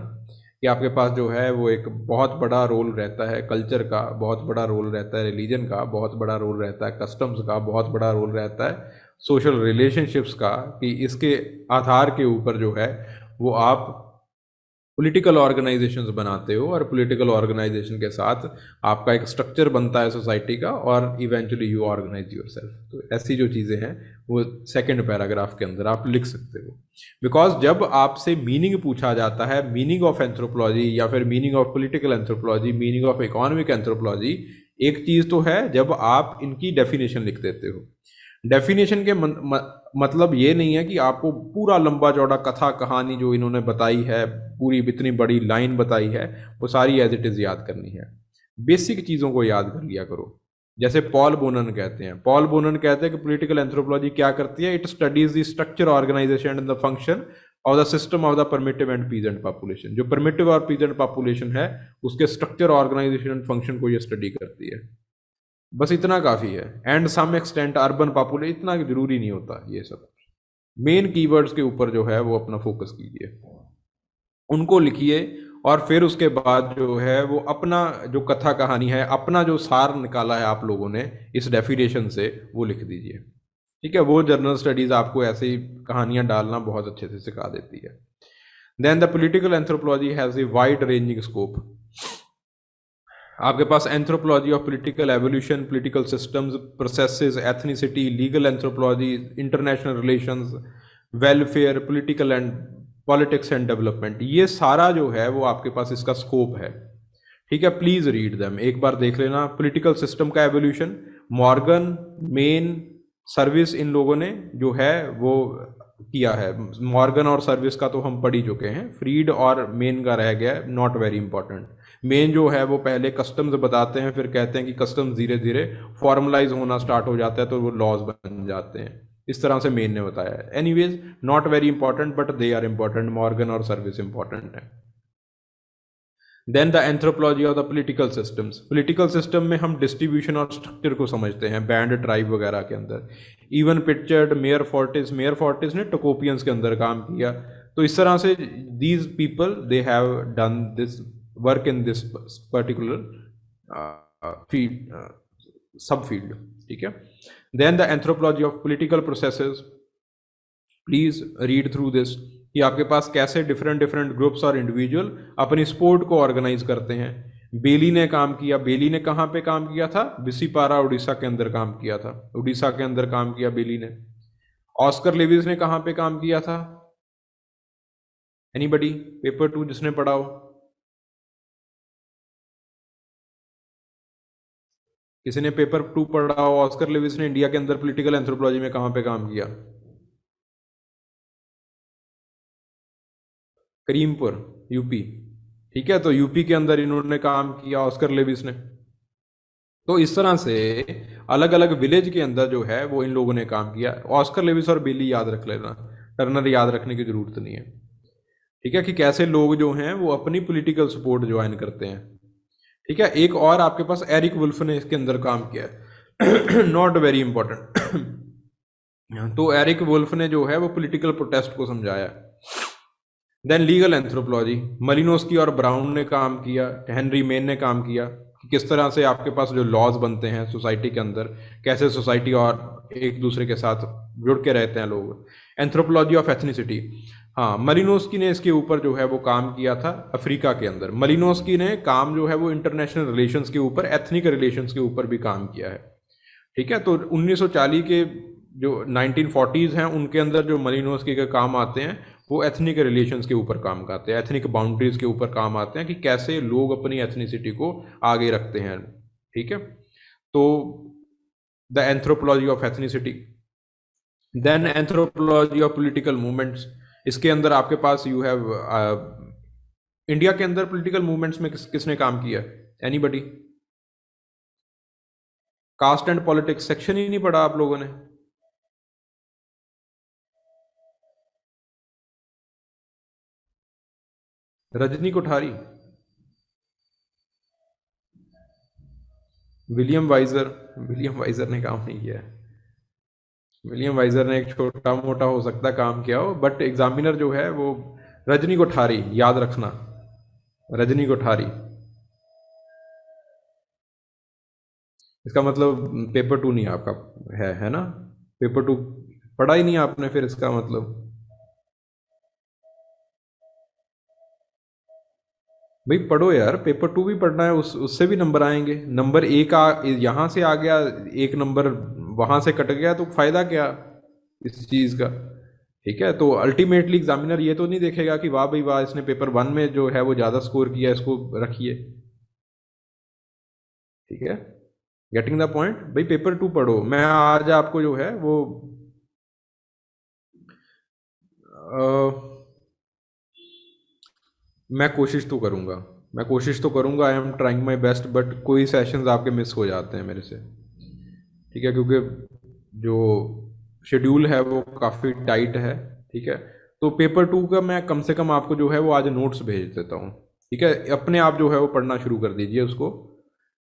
कि आपके पास जो है वो एक बहुत बड़ा रोल रहता है कल्चर का, बहुत बड़ा रोल रहता है रिलीजन का, बहुत बड़ा रोल रहता है कस्टम्स का, बहुत बड़ा रोल रहता है सोशल रिलेशनशिप्स का, कि इसके आधार के ऊपर जो है वो आप पॉलिटिकल ऑर्गेनाइजेशंस बनाते हो और पॉलिटिकल ऑर्गेनाइजेशन के साथ आपका एक स्ट्रक्चर बनता है सोसाइटी का और इवेंचुअली यू ऑर्गेनाइज योरसेल्फ। तो ऐसी जो चीज़ें हैं वो सेकंड पैराग्राफ के अंदर आप लिख सकते हो। बिकॉज जब आपसे मीनिंग पूछा जाता है, मीनिंग ऑफ एंथ्रोपोलॉजी या फिर meaning of political anthropology, meaning of economic anthropology, एक चीज़ तो है जब आप इनकी डेफिनेशन लिख देते हो। डेफिनेशन के मतलब ये नहीं है कि आपको पूरा लंबा चौड़ा कथा कहानी जो इन्होंने बताई है, पूरी इतनी बड़ी लाइन बताई है, वो सारी एज इट इज़ याद करनी है। बेसिक चीज़ों को याद कर लिया करो। जैसे पॉल बोनन कहते हैं, पॉल बोनन कहते हैं कि पॉलिटिकल एंथ्रोपोलॉजी क्या करती है, it studies the structure, organization and the function of the system of the primitive and peasant population. जो परमिटिव और पीजेंट पॉपुलेशन है उसके स्ट्रक्चर, ऑर्गेनाइजेशन एंड फंक्शन को ये स्टडी करती है। बस इतना काफ़ी है। And some extent urban population, इतना जरूरी नहीं होता ये सब। मेन कीवर्ड्स के ऊपर जो है वो अपना फोकस कीजिए, उनको लिखिए और फिर उसके बाद जो है वो अपना जो कथा कहानी है, अपना जो सार निकाला है आप लोगों ने इस डेफिनेशन से, वो लिख दीजिए। ठीक है, वो जर्नल स्टडीज आपको ऐसे ही कहानियां डालना बहुत अच्छे से सिखा देती है। Then the political anthropology has a wide ranging scope. आपके पास anthropology of political evolution, political systems, processes, ethnicity, legal anthropology, international relations, welfare, political and politics and development, ये सारा जो है वो आपके पास इसका स्कोप है। ठीक है, प्लीज रीड देम, एक बार देख लेना। पॉलिटिकल सिस्टम का एवोल्यूशन, मॉर्गन, मेन, सर्विस, इन लोगों ने जो है वो किया है। मॉर्गन और सर्विस का तो हम पढ़ ही चुके हैं, फ्रीड और मेन का रह गया, नॉट वेरी इंपॉर्टेंट। मेन जो है वो पहले कस्टम्स बताते हैं, फिर कहते हैं कि कस्टम्स धीरे धीरे फॉर्मलाइज होना स्टार्ट हो जाता है तो वो लॉज बन जाते हैं, इस तरह से मेन ने बताया है। Anyways not very important but they are important, Morgan और सर्विस इंपॉर्टेंट है। Then the anthropology of the political systems, political system में हम डिस्ट्रीब्यूशन और स्ट्रक्चर को समझते हैं, बैंड, ट्राइब वगैरह के अंदर। Even pictured, mayor Fortis, mayor Fortis ने टोकोपियंस के अंदर काम किया। तो इस तरह से these people they have done this work in this particular field, subfield. ठीक है, then the anthropology of political processes, please read through this, कि आपके पास कैसे डिफरेंट डिफरेंट ग्रुप्स और इंडिविजुअल अपनी स्पोर्ट को ऑर्गेनाइज करते हैं। बेली ने काम किया, बेली ने कहाँ पे काम किया था, बिसीपारा उड़ीसा के अंदर काम किया था, उड़ीसा के अंदर काम किया बेली ने। ऑस्कर लेविस ने कहाँ पे काम किया था, एनीबडी, पेपर 2 जिसने पढ़ा हो, किसी ने पेपर 2 पढ़ा हो, ऑस्कर लेविस ने इंडिया के अंदर पॉलिटिकल एंथ्रोपोलॉजी में कहाँ पे काम किया, करीमपुर, यूपी। ठीक है, तो यूपी के अंदर इन्होंने काम किया ऑस्कर लेविस ने। तो इस तरह से अलग अलग विलेज के अंदर जो है वो इन लोगों ने काम किया। ऑस्कर लेविस और बेली याद रख लेना, टर्नर याद रखने की जरूरत नहीं है। ठीक है, कि कैसे लोग जो हैं वो अपनी पॉलिटिकल सपोर्ट ज्वाइन करते हैं। ठीक है, एक और आपके पास एरिक वुल्फ ने इसके अंदर काम किया है, नॉट वेरी इंपॉर्टेंट। तो एरिक वुल्फ ने जो है वो पॉलिटिकल प्रोटेस्ट को समझाया। देन लीगल एंथ्रोपोलॉजी, मलिनोस्की और ब्राउन ने काम किया, हेनरी मेन ने काम किया कि किस तरह से आपके पास जो लॉज बनते हैं सोसाइटी के अंदर, कैसे सोसाइटी और एक दूसरे के साथ जुड़ के रहते हैं लोग। एंथ्रोपोलॉजी ऑफ एथनिसिटी, हाँ, मलिनोस्की ने इसके ऊपर जो है वो काम किया था अफ्रीका के अंदर। मलिनोस्की ने काम जो है वो इंटरनेशनल रिलेशंस के ऊपर, एथनिक रिलेशंस के ऊपर भी काम किया है। ठीक है, तो 1940 के जो 1940s हैं उनके अंदर जो मलिनोस्की के काम आते हैं वो एथनिक रिलेशंस के ऊपर काम करते हैं, एथनिक बाउंड्रीज के ऊपर काम आते हैं कि कैसे लोग अपनी एथनिसिटी को आगे रखते हैं। ठीक है, तो the anthropology of ethnicity. Then anthropology of political movements, इसके अंदर आपके पास यू हैव इंडिया के अंदर पॉलिटिकल मूवमेंट्स में किसने काम किया? Anybody? Caste and politics section ही नहीं पढ़ा आप लोगों ने? Rajni Kothari, William Wiser, William Wiser ने काम नहीं किया है। विलियम वाइजर ने एक छोटा मोटा हो सकता है काम किया हो, बट एग्जामिनर जो है वो रजनी कोठारी, याद रखना, रजनी कोठारी। इसका मतलब पेपर 2 नहीं आपका है ना? पेपर 2 पढ़ा ही नहीं आपने फिर, इसका मतलब भाई पढ़ो यार, पेपर 2 भी पढ़ना है, उससे भी नंबर आएंगे। नंबर एक यहाँ से आ गया, एक नंबर वहां से कट गया, तो फायदा क्या इस चीज़ का? ठीक है, तो अल्टीमेटली एग्जामिनर ये तो नहीं देखेगा कि वाह भाई वाह, इसने पेपर 1 में जो है वो ज़्यादा स्कोर किया, इसको रखिए। ठीक है, गेटिंग द पॉइंट? भाई पेपर 2 पढ़ो। मैं आज आपको जो है वो मैं कोशिश तो करूँगा, मैं कोशिश तो करूँगा, I am trying my best, but कोई सेशंस आपके मिस हो जाते हैं मेरे से। ठीक है, क्योंकि जो शेड्यूल है वो काफ़ी टाइट है। ठीक है, तो पेपर 2 का मैं कम से कम आपको जो है वो आज नोट्स भेज देता हूँ। ठीक है, अपने आप जो है वो पढ़ना शुरू कर दीजिए उसको।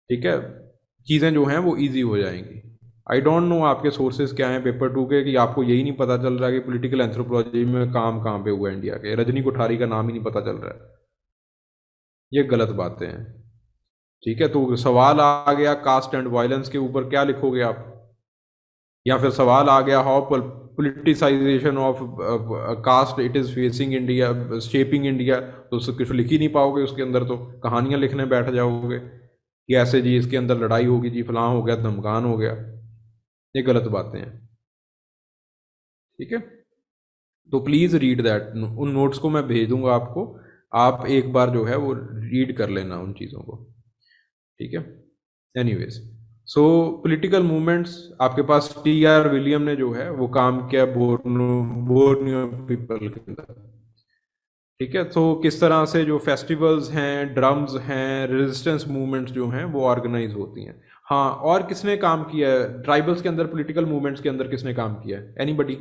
ठीक है, चीज़ें जो हैं वो ईजी हो जाएंगी। आई डोंट नो आपके सोर्सेज क्या हैं पेपर 2 के, कि आपको यही नहीं पता चल रहा कि पॉलिटिकल एंथ्रोपोलॉजी में काम कहाँ पे हुआ है इंडिया के, रजनी कोठारी का नाम ही नहीं पता चल रहा है। ये गलत बातें हैं। ठीक है, तो सवाल आ गया कास्ट एंड वायलेंस के ऊपर, क्या लिखोगे आप? या फिर सवाल आ गया how politicization of caste it is facing India, shaping India, तो उसको कुछ लिख ही नहीं पाओगे उसके अंदर, तो कहानियां लिखने बैठ जाओगे कि ऐसे जी इसके अंदर लड़ाई होगी जी, फलां हो गया, धमकान हो गया। ये गलत बातें हैं। ठीक है, तो प्लीज़ रीड दैट, उन नोट्स को मैं भेज दूंगा आपको, आप एक बार जो है वो रीड कर लेना उन चीज़ों को। ठीक है, एनीवेज, सो पॉलिटिकल मूवमेंट्स, आपके पास टी.आर. विलियम ने जो है वो काम किया बोर्नियो पीपल के अंदर। ठीक है, तो किस तरह से जो फेस्टिवल्स हैं, ड्रम्स हैं, रेजिस्टेंस मूवमेंट्स जो हैं वो ऑर्गेनाइज होती हैं। हाँ, और किसने काम किया है ट्राइबल्स के अंदर, पॉलिटिकल मूवमेंट्स के अंदर किसने काम किया है? एनीबडी?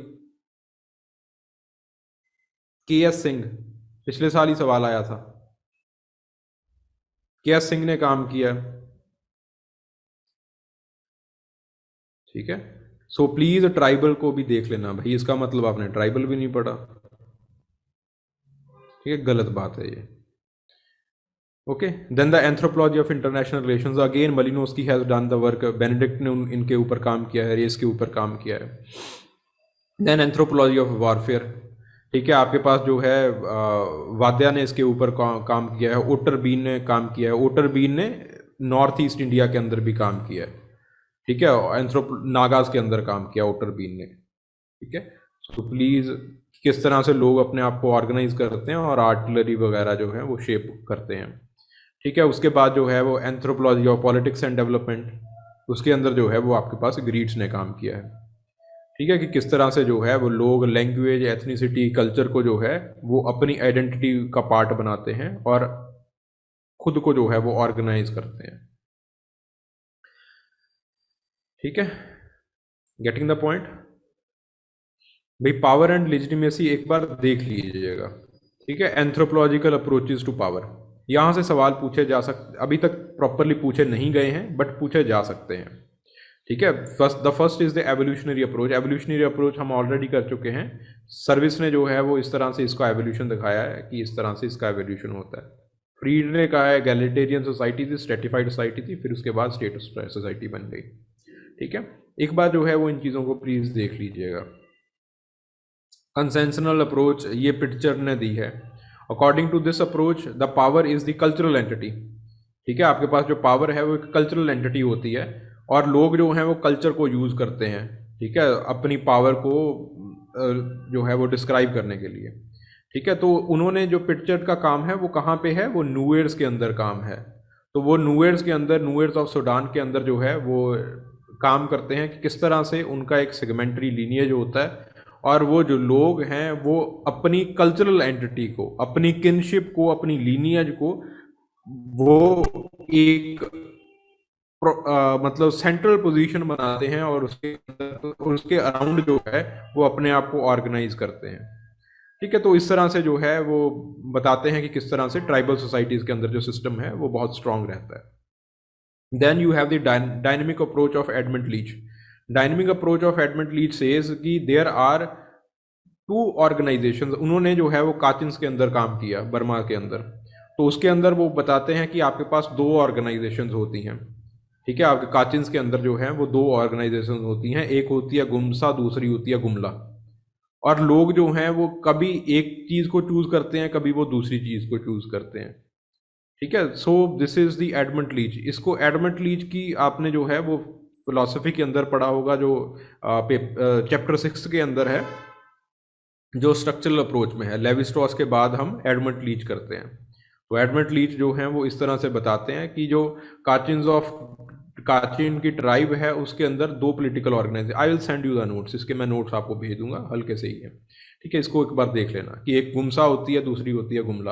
के.एस. सिंह, पिछले साल ही सवाल आया था। के.एस. सिंह ने काम किया। ठीक है, सो प्लीज ट्राइबल को भी देख लेना भाई, इसका मतलब आपने ट्राइबल भी नहीं पढ़ा। ठीक है, गलत बात है ये। Okay, then the anthropology of international relations, again Malinowski has done the work, Benedict ने इनके ऊपर काम किया है, रेस के ऊपर काम किया है। देन एंथ्रोपोलॉजी ऑफ वॉरफेयर, ठीक है, आपके पास जो है वाद्या ने इसके ऊपर काम किया है, ओटर बीन ने काम किया है, ओटर बीन ने नॉर्थ ईस्ट इंडिया के अंदर भी काम किया है। ठीक है, नागाज के अंदर काम किया ओटर बीन ने। ठीक है, तो प्लीज़ किस तरह से लोग अपने आप को ऑर्गेनाइज करते हैं और आर्टिलरी वगैरह जो है वो शेप करते हैं। ठीक है, उसके बाद जो है वो anthropology of politics and development, उसके अंदर जो है वो आपके पास ग्रीड्स ने काम किया है। ठीक है, कि किस तरह से जो है वो लोग लैंग्वेज, एथनिसिटी, कल्चर को जो है वो अपनी आइडेंटिटी का पार्ट बनाते हैं और खुद को जो है वो ऑर्गेनाइज करते हैं। ठीक है, गेटिंग द पॉइंट? भाई पावर एंड लेजिटिमेसी एक बार देख लीजिएगा। ठीक है, एंथ्रोपोलॉजिकल अप्रोचेस टू पावर, यहाँ से सवाल पूछे जा सकते, अभी तक प्रॉपरली पूछे नहीं गए हैं बट पूछे जा सकते हैं। ठीक है। The first is the evolutionary approach. Evolutionary approach हम ऑलरेडी कर चुके हैं, सर्विस ने जो है वो इस तरह से इसका एवोल्यूशन दिखाया है कि इस तरह से इसका एवोल्यूशन होता है। फ्रीड ने कहा है एगैलिटेरियन सोसाइटी थी, स्ट्रेटिफाइड सोसाइटी थी, फिर उसके बाद स्टेट सोसाइटी बन गई। ठीक है, एक बार जो है वो इन चीज़ों को प्लीज देख लीजिएगा। कंसेंसनल अप्रोच ये पिक्चर ने दी है। According to this approach the power is the cultural entity. ठीक है, आपके पास जो पावर है वो एक कल्चरल एंटिटी होती है और लोग जो हैं वो कल्चर को यूज़ करते हैं, ठीक है, अपनी पावर को जो है वो डिस्क्राइब करने के लिए। ठीक है, तो उन्होंने जो पिक्चर का काम है वो कहाँ पे है, वो नुवेर्स के अंदर काम है। तो वो नुवेर्स के अंदर, नुवेर्स ऑफ सूडान के अंदर जो है वो काम करते हैं कि किस तरह से उनका एक सेगमेंटरी लीनिएज होता है और वो जो लोग हैं वो अपनी कल्चरल एंटिटी को, अपनी किनशिप को, अपनी लीनिएज को वो एक मतलब सेंट्रल पोजीशन बनाते हैं और उसके अराउंड जो है वो अपने आप को ऑर्गेनाइज करते हैं। ठीक है, तो इस तरह से जो है वो बताते हैं कि किस तरह से ट्राइबल सोसाइटीज के अंदर जो सिस्टम है वो बहुत स्ट्रांग रहता है। Then you have the dynamic approach of Edmund Leach. Dynamic approach of Edmund Leach says कि देयर आर टू ऑर्गेनाइजेशंस। उन्होंने जो है वो काचिन्स के अंदर काम किया, बर्मा के अंदर, तो उसके अंदर वो बताते हैं कि आपके पास दो ऑर्गेनाइजेशंस होती हैं। ठीक है, आपके काचिन्स के अंदर जो है वो दो ऑर्गेनाइजेशंस होती हैं, एक होती है गुमसा, दूसरी होती है गुमला। और लोग जो हैं वो कभी एक चीज़ को चूज करते हैं, कभी वो दूसरी चीज़ को चूज करते हैं। ठीक है, so this is the Edmund Leach. इसको एडमंड लीच की आपने जो है वो फिलॉसफी के अंदर पढ़ा होगा, जो चैप्टर 6 के अंदर है, जो स्ट्रक्चरल अप्रोच में है। लेवी स्ट्रॉस के बाद हम एडमंड लीच करते हैं। तो एडमंड लीच जो हैं वो इस तरह से बताते हैं कि जो काचिन की ट्राइब है उसके अंदर दो political organization. I will send you the notes, इसके मैं नोट्स आपको भेज दूंगा, हल्के से ही है। ठीक है, इसको एक बार देख लेना कि एक गुमसा होती है, दूसरी होती है गुमला।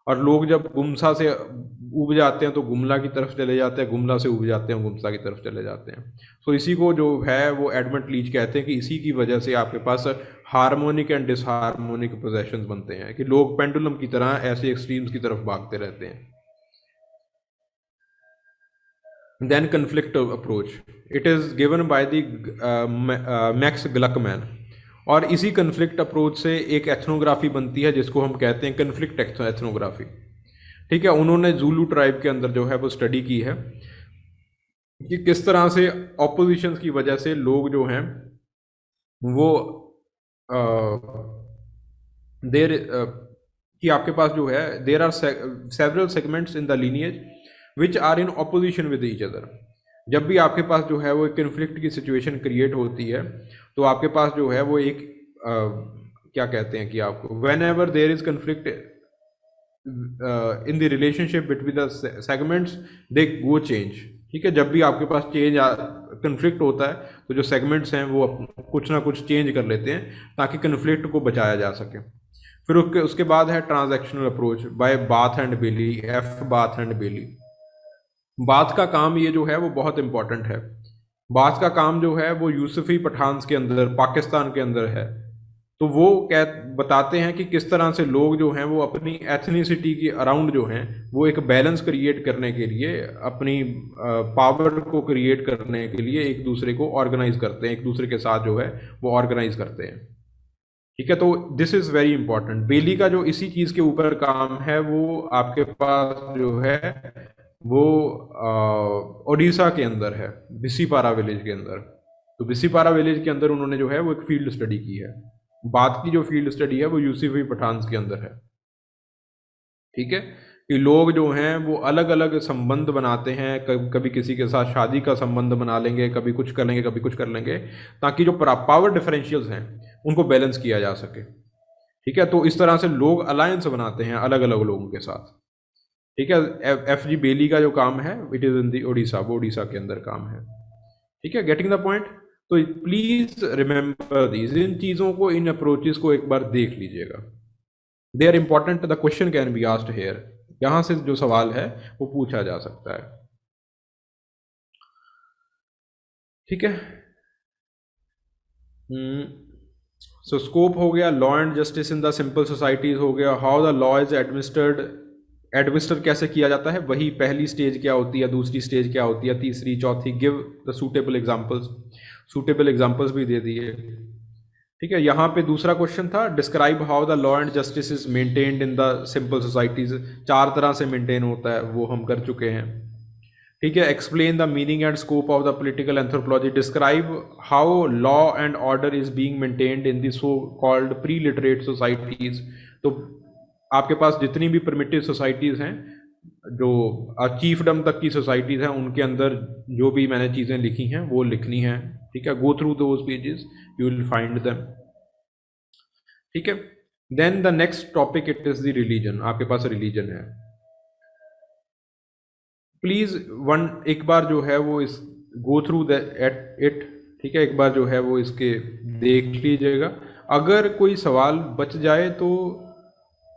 और लोग जब गुमसा से उब जाते हैं तो गुमला की तरफ चले जाते हैं, गुमला से उब जाते हैं गुमसा की तरफ चले जाते हैं। तो इसी को जो है वो एडमंड लीच कहते हैं कि इसी की वजह से आपके पास हार्मोनिक एंड डिसहार्मोनिक पोजेशंस बनते हैं, कि लोग पेंडुलम की तरह ऐसे एक्सट्रीम्स की तरफ भागते रहते हैं। Then conflict approach, it is given by the Max Gluckman. और इसी कन्फ्लिक्ट अप्रोच से एक एथनोग्राफी बनती है जिसको हम कहते हैं कन्फ्लिक्ट एथनोग्राफी। ठीक है, उन्होंने जूलू ट्राइब के अंदर जो है वो स्टडी की है कि किस तरह से ऑपोजिशन की वजह से लोग जो हैं वो देर कि आपके पास जो है there are several segments in the lineage which are in opposition with each other. जब भी आपके पास जो है वो एक कन्फ्लिक्ट की सिचुएशन क्रिएट होती है तो आपके पास जो है वो एक क्या कहते हैं कि आपको when ever there is conflict in the relationship between the segments they go change. ठीक है, जब भी आपके पास कन्फ्लिक्ट होता है तो जो सेगमेंट्स हैं वो कुछ ना कुछ चेंज कर लेते हैं ताकि कन्फ्लिक्ट को बचाया जा सके। फिर उसके बाद है transactional approach by Barth and Bailey, F Barth and Bailey. Barth का काम ये जो है वो बहुत इंपॉर्टेंट है। बाथ का काम जो है वो यूसुफी पठान्स के अंदर, पाकिस्तान के अंदर है। तो वो बताते हैं कि किस तरह से लोग जो हैं वो अपनी एथनिसिटी के अराउंड जो हैं वो एक बैलेंस क्रिएट करने के लिए, अपनी पावर को क्रिएट करने के लिए एक दूसरे को ऑर्गेनाइज करते हैं, एक दूसरे के साथ जो है वो ऑर्गेनाइज करते हैं। ठीक है, तो दिस इज वेरी इंपॉर्टेंट। बेली का जो इसी चीज के ऊपर काम है वो आपके पास जो है वो ओडिशा के अंदर है, बिसीपारा विलेज के अंदर। तो बिसीपारा विलेज के अंदर उन्होंने जो है वो एक फील्ड स्टडी की है। बात की जो फील्ड स्टडी है वो यूसुफी पठान्स के अंदर है। ठीक है, कि लोग जो हैं वो अलग अलग संबंध बनाते हैं, कभी किसी के साथ शादी का संबंध बना लेंगे, कभी कुछ कर लेंगे, कभी कुछ कर लेंगे, ताकि जो पावर डिफरेंशियल्स हैं उनको बैलेंस किया जा सके। ठीक है, तो इस तरह से लोग अलायंस बनाते हैं अलग अलग लोगों के साथ। ठीक है, एफ जी बेली का जो काम है it is in the Odisha, वो ओडिशा के अंदर काम है। ठीक है, गेटिंग द पॉइंट। तो प्लीज रिमेंबर दीज, इन चीजों को, इन अप्रोचेस को एक बार देख लीजिएगा। They are important, the question can be asked here. यहां से जो सवाल है वो पूछा जा सकता है। ठीक है, सो स्कोप हो गया, law and justice in the simple societies हो गया, how the law is administered administer कैसे किया जाता है, वही पहली स्टेज क्या होती है, दूसरी स्टेज क्या होती है, तीसरी, चौथी, give the suitable examples, suitable examples भी दे दिए। ठीक है, यहाँ पे दूसरा क्वेश्चन था, describe how the law and justice is maintained in the simple societies, 4 तरह से मेंटेन होता है, वो हम कर चुके हैं। ठीक है, explain the meaning and scope of the political anthropology, describe how law and order is being maintained in the so called pre literate societies. तो आपके पास जितनी भी प्रिमिटिव सोसाइटीज़ हैं, जो चीफडम तक की सोसाइटीज़ हैं, उनके अंदर जो भी मैंने चीज़ें लिखी हैं वो लिखनी हैं। ठीक है, go through those pages, you will find them. ठीक है, then the next topic it is the religion. आपके पास रिलीजन है, प्लीज़ एक बार जो है वो इस go through the at it. ठीक है, एक बार जो है वो इसके देख लीजिएगा, अगर कोई सवाल बच जाए तो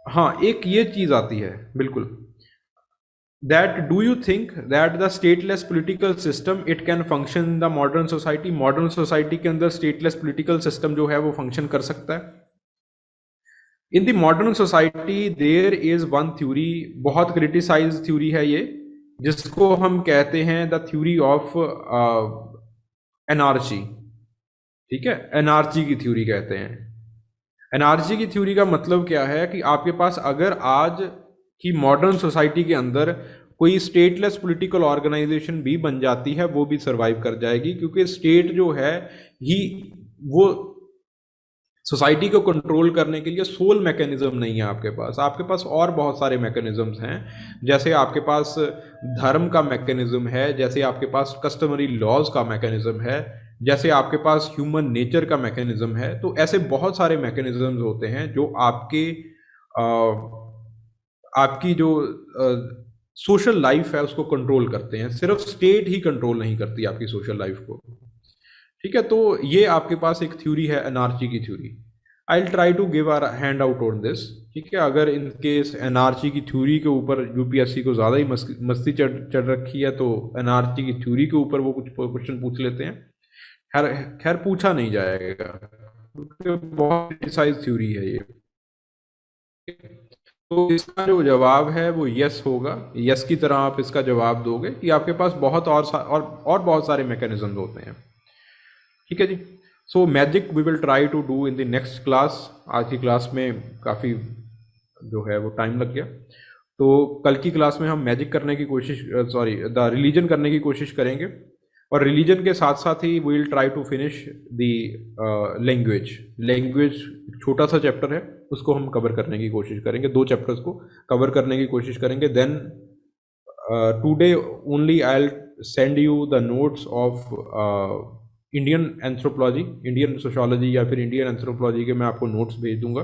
हाँ, एक ये चीज़ आती है बिल्कुल, that do you think that the stateless political system it can function in the modern society, modern society के अंदर स्टेटलेस पोलिटिकल सिस्टम जो है वो फंक्शन कर सकता है। In the modern society there is one theory, बहुत क्रिटिसाइज थ्योरी है ये, जिसको हम कहते हैं द थ्योरी ऑफ एनार्ची। ठीक है, एनार्ची की थ्योरी कहते हैं। एनार्ची की थ्योरी का मतलब क्या है कि आपके पास अगर आज की मॉडर्न सोसाइटी के अंदर कोई स्टेटलेस पॉलिटिकल ऑर्गेनाइजेशन भी बन जाती है, वो भी सरवाइव कर जाएगी, क्योंकि स्टेट जो है ही वो सोसाइटी को कंट्रोल करने के लिए सोल मैकेनिज्म नहीं है आपके पास। आपके पास और बहुत सारे मैकेनिज्म्स हैं, जैसे आपके पास धर्म का मैकेनिज्म है, जैसे आपके पास कस्टमरी लॉज का मैकेनिज्म है, जैसे आपके पास ह्यूमन नेचर का मैकेनिज्म है। तो ऐसे बहुत सारे मैकेनिज्म्स होते हैं जो आपकी जो सोशल लाइफ है उसको कंट्रोल करते हैं। सिर्फ स्टेट ही कंट्रोल नहीं करती आपकी सोशल लाइफ को। ठीक है, तो ये आपके पास एक थ्योरी है एनआरची की theory. I will try to give a handout on this. ठीक है, अगर इन केस एनआरची की थ्योरी के ऊपर यूपीएससी को ज़्यादा ही मस्ती चढ़ रखी है, तो एनआरची की थ्योरी के ऊपर वो कुछ क्वेश्चन पूछ लेते हैं। खैर पूछा नहीं जाएगा क्योंकि बहुत क्रिटिसाइज थ्योरी है ये। तो इसका जो जवाब है वो यस होगा। यस की तरह आप इसका जवाब दोगे कि आपके पास बहुत और बहुत सारे मैकेनिज्म होते हैं। ठीक है जी, so magic we will try to do in the next class. आज की क्लास में काफ़ी जो है वो टाइम लग गया, तो कल की क्लास में हम मैजिक करने की कोशिश द रिलीजन करने की कोशिश करेंगे, और रिलीजन के साथ साथ ही we will try to finish the language छोटा सा चैप्टर है, उसको हम कवर करने की कोशिश करेंगे, 2 चैप्टर्स को कवर करने की कोशिश करेंगे। Then today only I will send you the notes of Indian anthropology, Indian sociology या फिर इंडियन एंथ्रोपोलॉजी के मैं आपको नोट्स भेज दूंगा।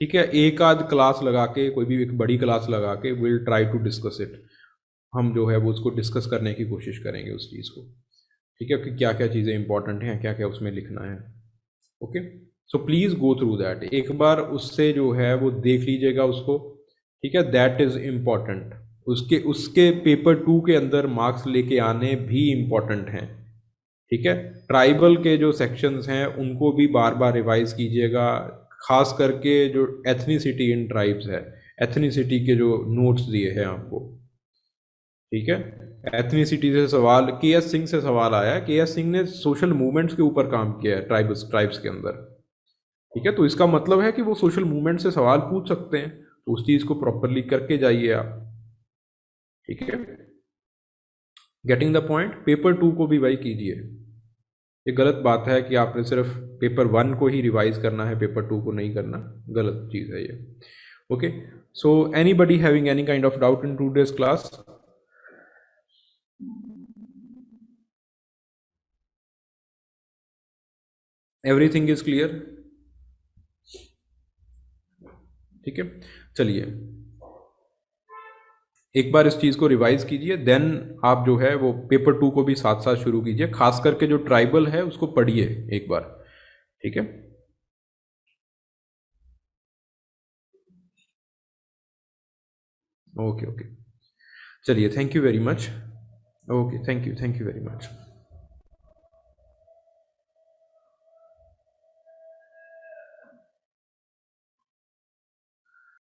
ठीक है, एक आध क्लास लगा के, कोई भी एक बड़ी क्लास लगा के will try to discuss it. हम जो है वो उसको डिस्कस करने की कोशिश करेंगे उस चीज़ को। ठीक है, कि क्या क्या चीज़ें इंपॉर्टेंट हैं, क्या क्या उसमें लिखना है। Okay, so please go through that, एक बार उससे जो है वो देख लीजिएगा उसको। ठीक है, दैट इज़ इम्पॉर्टेंट। उसके उसके पेपर 2 के अंदर मार्क्स लेके आने भी इम्पॉर्टेंट हैं। ठीक है, ट्राइबल के जो सेक्शंस हैं उनको भी बार बार रिवाइज कीजिएगा, खास करके जो एथनिसिटी इन ट्राइब्स है, एथनिसिटी के जो नोट्स दिए हैं आपको। ठीक है, एथनिसिटी से सवाल के.एस. सिंह से सवाल आया है। के.एस. सिंह ने सोशल मूवमेंट्स के ऊपर काम किया है ट्राइब्स के अंदर। ठीक है, तो इसका मतलब है कि वो सोशल मूवमेंट से सवाल पूछ सकते हैं, तो उस चीज़ को प्रॉपरली करके जाइए आप। ठीक है, गेटिंग द पॉइंट। पेपर 2 को भी वही कीजिए। ये गलत बात है कि आपने सिर्फ पेपर 1 को ही रिवाइज करना है, पेपर 2 को नहीं करना, गलत चीज़ है ये। Okay, so anybody having any kind of doubt in today's class? Everything is clear? ठीक है, चलिए एक बार इस चीज़ को रिवाइज कीजिए, देन आप जो है वो पेपर 2 को भी साथ साथ शुरू कीजिए, खास करके जो ट्राइबल है उसको पढ़िए एक बार। ठीक है, ओके ओके, चलिए, thank you very much. Okay, thank you very much.